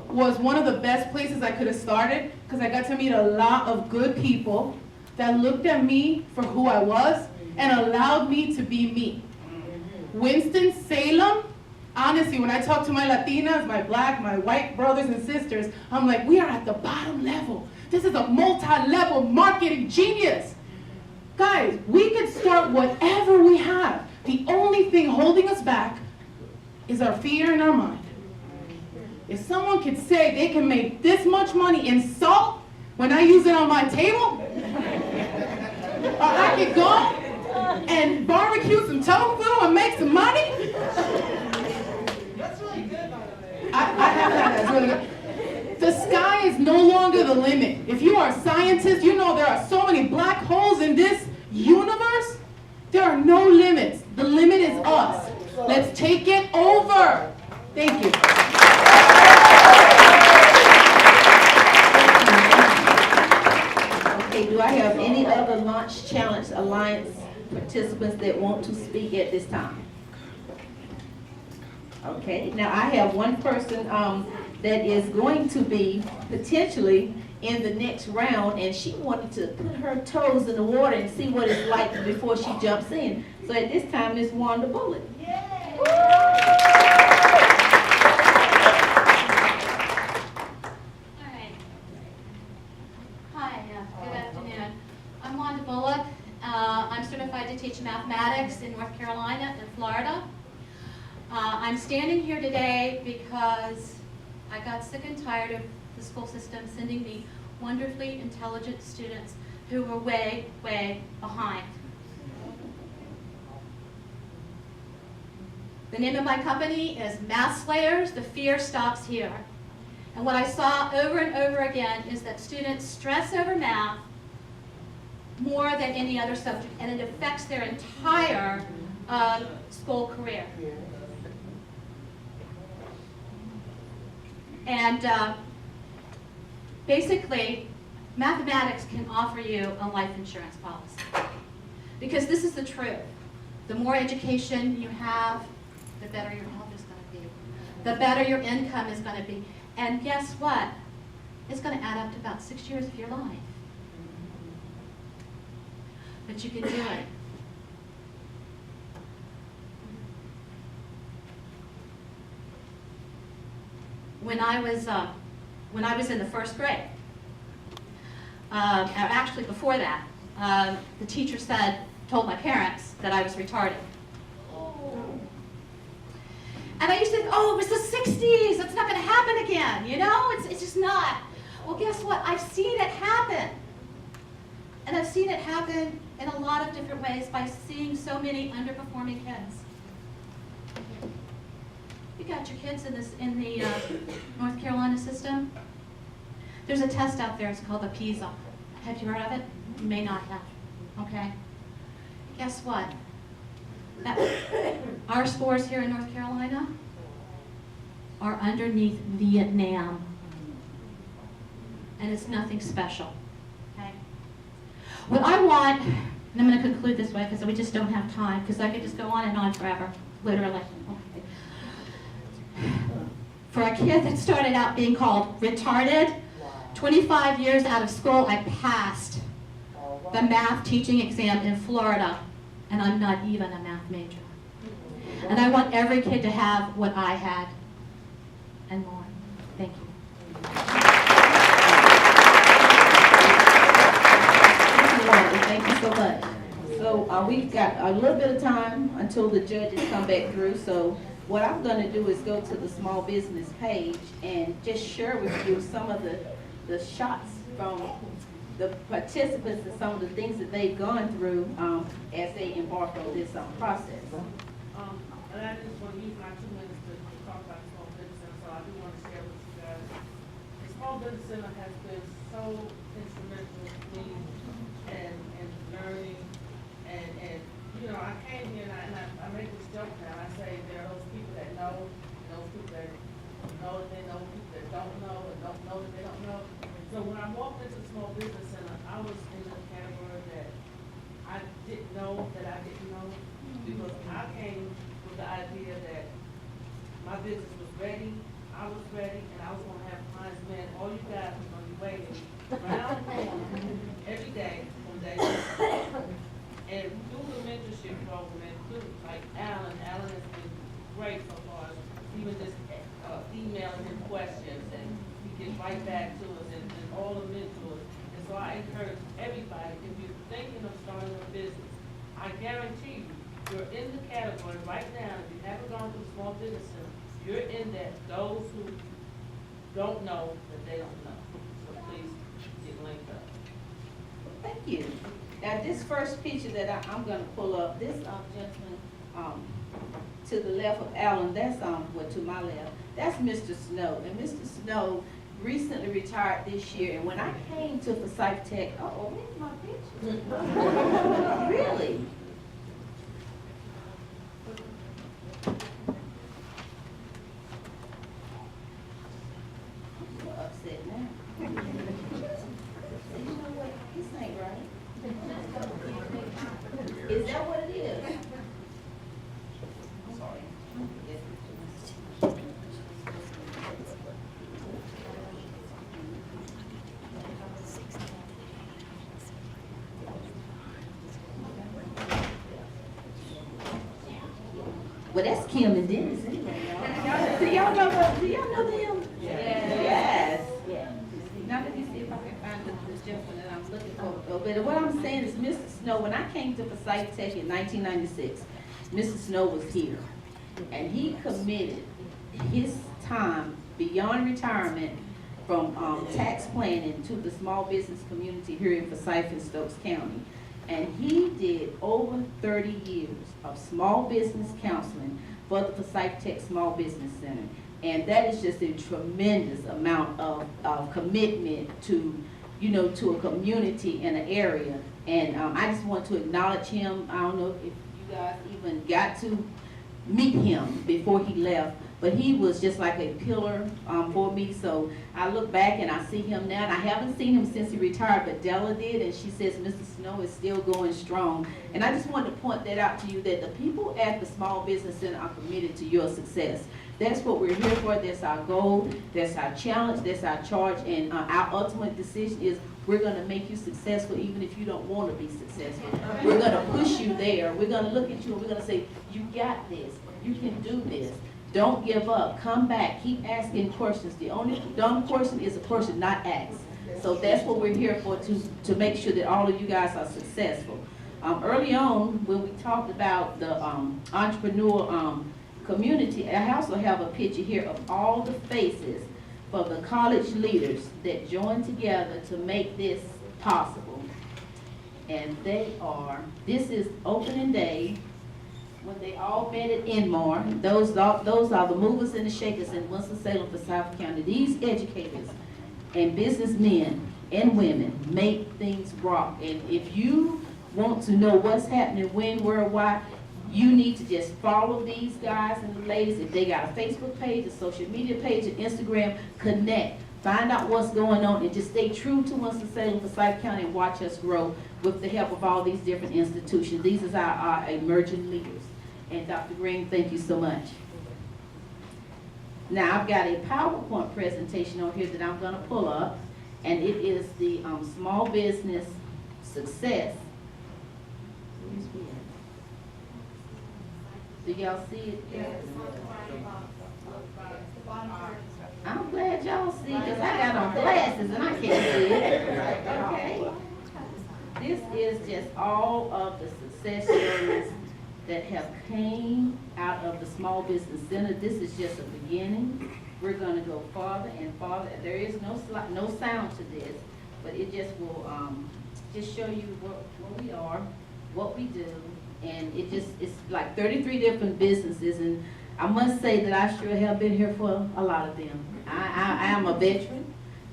was one of the best places I could have started, because I got to meet a lot of good people that looked at me for who I was and allowed me to be me. Winston-Salem, honestly, when I talk to my Latinas, my black, my white brothers and sisters, I'm like, we are at the bottom level. This is a multi-level marketing genius. Guys, we can start whatever we have. The only thing holding us back is our fear in our mind. If someone could say they can make this much money in salt, when I use it on my table? Or I could go and barbecue some tofu and make some money? That's really good, by the way. I have that, that's really good. The sky is no longer the limit. If you are a scientist, you know there are so many black holes in this universe. There are no limits. The limit is us. Let's take it over. Thank you. Okay, do I have any other Launch Challenge Alliance participants that want to speak at this time? Okay, now I have one person that is going to be potentially in the next round, and she wanted to put her toes in the water and see what it's like before she jumps in. So at this time, Ms. Wanda Bullock. Hi, good afternoon. I'm Wanda Bullock. I'm certified to teach mathematics in North Carolina and Florida. I'm standing here today because I got sick and tired of the school system sending me wonderfully intelligent students who were way, way behind. The name of my company is Math Slayers. The fear stops here. And what I saw over and over again is that students stress over math more than any other subject, and it affects their entire school career. And basically, mathematics can offer you a life insurance policy. Because this is the truth. The more education you have, the better your health is going to be. The better your income is going to be. And guess what? It's going to add up to about 6 years of your life. But you can do it. When I was in the first grade, actually before that, the teacher told my parents that I was retarded. And I used to think, oh, it was the 60s, it's not going to happen again, you know? It's just not. Well, guess what? I've seen it happen. And I've seen it happen in a lot of different ways by seeing so many underperforming kids. You got your kids in the North Carolina system. There's a test out there, it's called the PISA. Have you heard of it? You may not have, okay? Guess what? Our scores here in North Carolina are underneath Vietnam. And it's nothing special, okay? What I want, and I'm going to conclude this way because we just don't have time, because I could just go on and on forever, literally. Okay. For a kid that started out being called retarded, 25 years out of school, I passed the math teaching exam in Florida, and I'm not even a math major. And I want every kid to have what I had and more. Thank you. Thank you so much. So we've got a little bit of time until the judges come back through. So what I'm going to do is go to the small business page and just share with you some of the shots from the participants and some of the things that they've gone through as they embark on this process. And I just want to use my 2 minutes to talk about the Small Business Center, so I do want to share with you guys. The Small Business Center has been so instrumental to me and learning, and you know, I came here and I make this joke now. I say there are those people that know, and those people that know that they know, people that don't know, and don't know that they don't know. So when I walked into the Small Business Center, I was in the category that I didn't know that I didn't know, because I came with the idea that my business was ready, I was ready, and I was going to have clients. Man, all you guys are going to be waiting around the corner every day from day to day. And through the mentorship program, and through like Alan has been great so far. Even just emailing him questions, and he gets right back to us, and all the mentors. And so I encourage everybody, if you're thinking of starting a business, I guarantee you, you're in the category right now. If you haven't gone to the Small Business Center, you're in that those who don't know that they don't know. So please get linked up. Thank you. Now, this first picture that I'm gonna pull up, this gentleman, to the left of Alan, that's, well, to my left, that's Mr. Snow. And Mr. Snow recently retired this year, and when I came to Forsyth Tech, where's my picture? Really? I'm upset now. You know what? This ain't right. Is that what it is? Sorry. Well, that's Kim and Dennis anyway, y'all. Do y'all know them? Yes. Now let me see if I can find the gentleman that I'm looking for. But what I'm saying is Mr. Snow, when I came to Forsyth Tech in 1996, Mr. Snow was here. And he committed his time beyond retirement from tax planning to the small business community here in Forsyth and Stokes County. And he did over 30 years of small business counseling for the Forsyth Tech Small Business Center. And that is just a tremendous amount of commitment to, you know, to a community and an area. And I just want to acknowledge him. I don't know if you guys even got to meet him before he left, but he was just like a pillar for me. So I look back and I see him now, and I haven't seen him since he retired, but Della did, and she says Mr. Snow is still going strong. And I just wanted to point that out to you, that the people at the Small Business Center are committed to your success. That's what we're here for. That's our goal. That's our challenge. That's our charge. And our ultimate decision is we're going to make you successful even if you don't want to be successful. We're going to push you there. We're going to look at you and we're going to say, you got this. You can do this. Don't give up. Come back. Keep asking questions. The only dumb question is a question not asked. So that's what we're here for, to make sure that all of you guys are successful. Early on, when we talked about the entrepreneur community, I also have a picture here of all the faces for the college leaders that joined together to make this possible. And they are, this is opening day, when they all met at Inmar. Those are the movers and the shakers in Winston-Salem for South County. These educators and businessmen and women make things rock. And if you want to know what's happening when, where, why, you need to just follow these guys and the ladies. If they got a Facebook page, a social media page, an Instagram, connect. Find out what's going on and just stay true to Winston-Salem, Forsyth County, and watch us grow with the help of all these different institutions. These are our emerging leaders. And Dr. Green, thank you so much. Now, I've got a PowerPoint presentation on here that I'm going to pull up, and it is the small business success. Do y'all see it? I'm glad y'all see it, because I got on glasses and I can't see it. Okay. This is just all of the success stories that have came out of the Small Business Center. This is just a beginning. We're going to go farther and farther. There is no sound to this, but it just will just show you what we are, what we do, and it's like 33 different businesses. And I must say that I sure have been here for a lot of them. I am a veteran.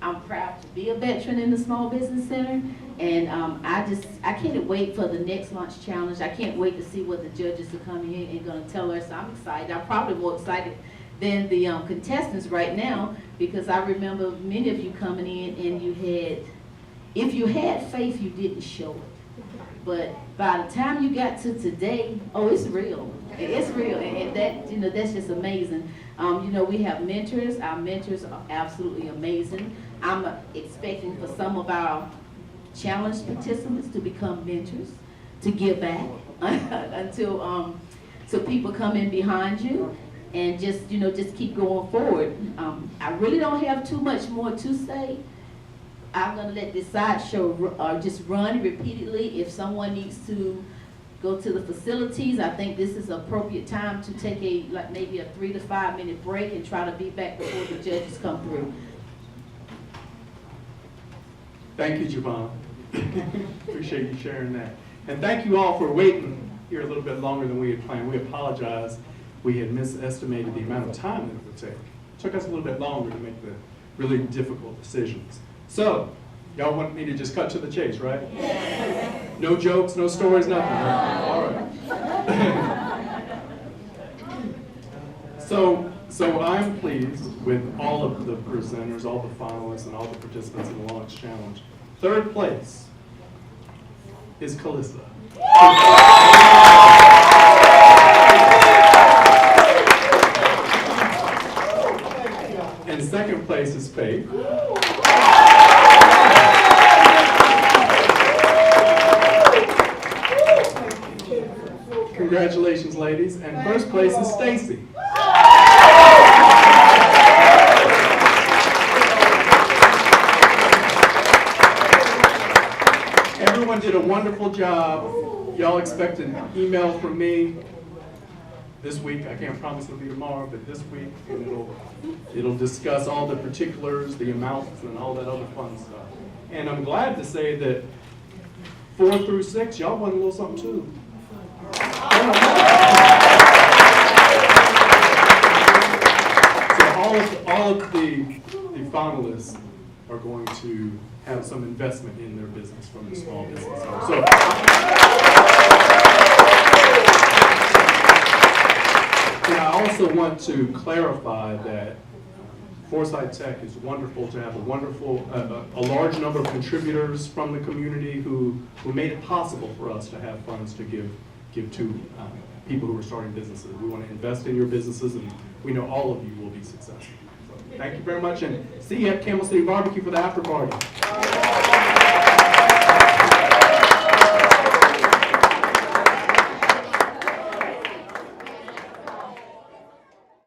I'm proud to be a veteran in the Small Business Center. And I can't wait for the next Launch Challenge. I can't wait to see what the judges are coming in and going to tell us. I'm excited. I'm probably more excited than the contestants right now, because I remember many of you coming in and if you had faith, you didn't show it. But by the time you got to today, oh, it's real. It's real, and that, that's just amazing. We have mentors. Our mentors are absolutely amazing. I'm expecting for some of our challenge participants to become mentors, to give back until people come in behind you, and just keep going forward. I really don't have too much more to say. I'm going to let this sideshow just run repeatedly. If someone needs to go to the facilities, I think this is appropriate time to take maybe a 3 to 5 minute break and try to be back before the judges come through. Thank you, Javon. Appreciate you sharing that. And thank you all for waiting here a little bit longer than we had planned. We apologize. We had misestimated the amount of time that it would take. It took us a little bit longer to make the really difficult decisions. So, y'all want me to just cut to the chase, right? No jokes, no stories, nothing, right? All right. So I'm pleased with all of the presenters, all the finalists, and all the participants in the Launch Challenge. Third place is Calissa. And second place is Faith. Congratulations, ladies. And first place is Stacy. Everyone did a wonderful job. Y'all expect an email from me this week. I can't promise it'll be tomorrow, but this week, and it'll discuss all the particulars, the amounts, and all that other fun stuff. And I'm glad to say that 4 through 6, y'all won a little something too. So all of the finalists are going to have some investment in their business from the small business owner. So, and I also want to clarify that Foresight Tech is wonderful to have a large number of contributors from the community who made it possible for us to have funds to give to people who are starting businesses. We want to invest in your businesses, and we know all of you will be successful. So, thank you very much, and see you at Camel City Barbecue for the after party.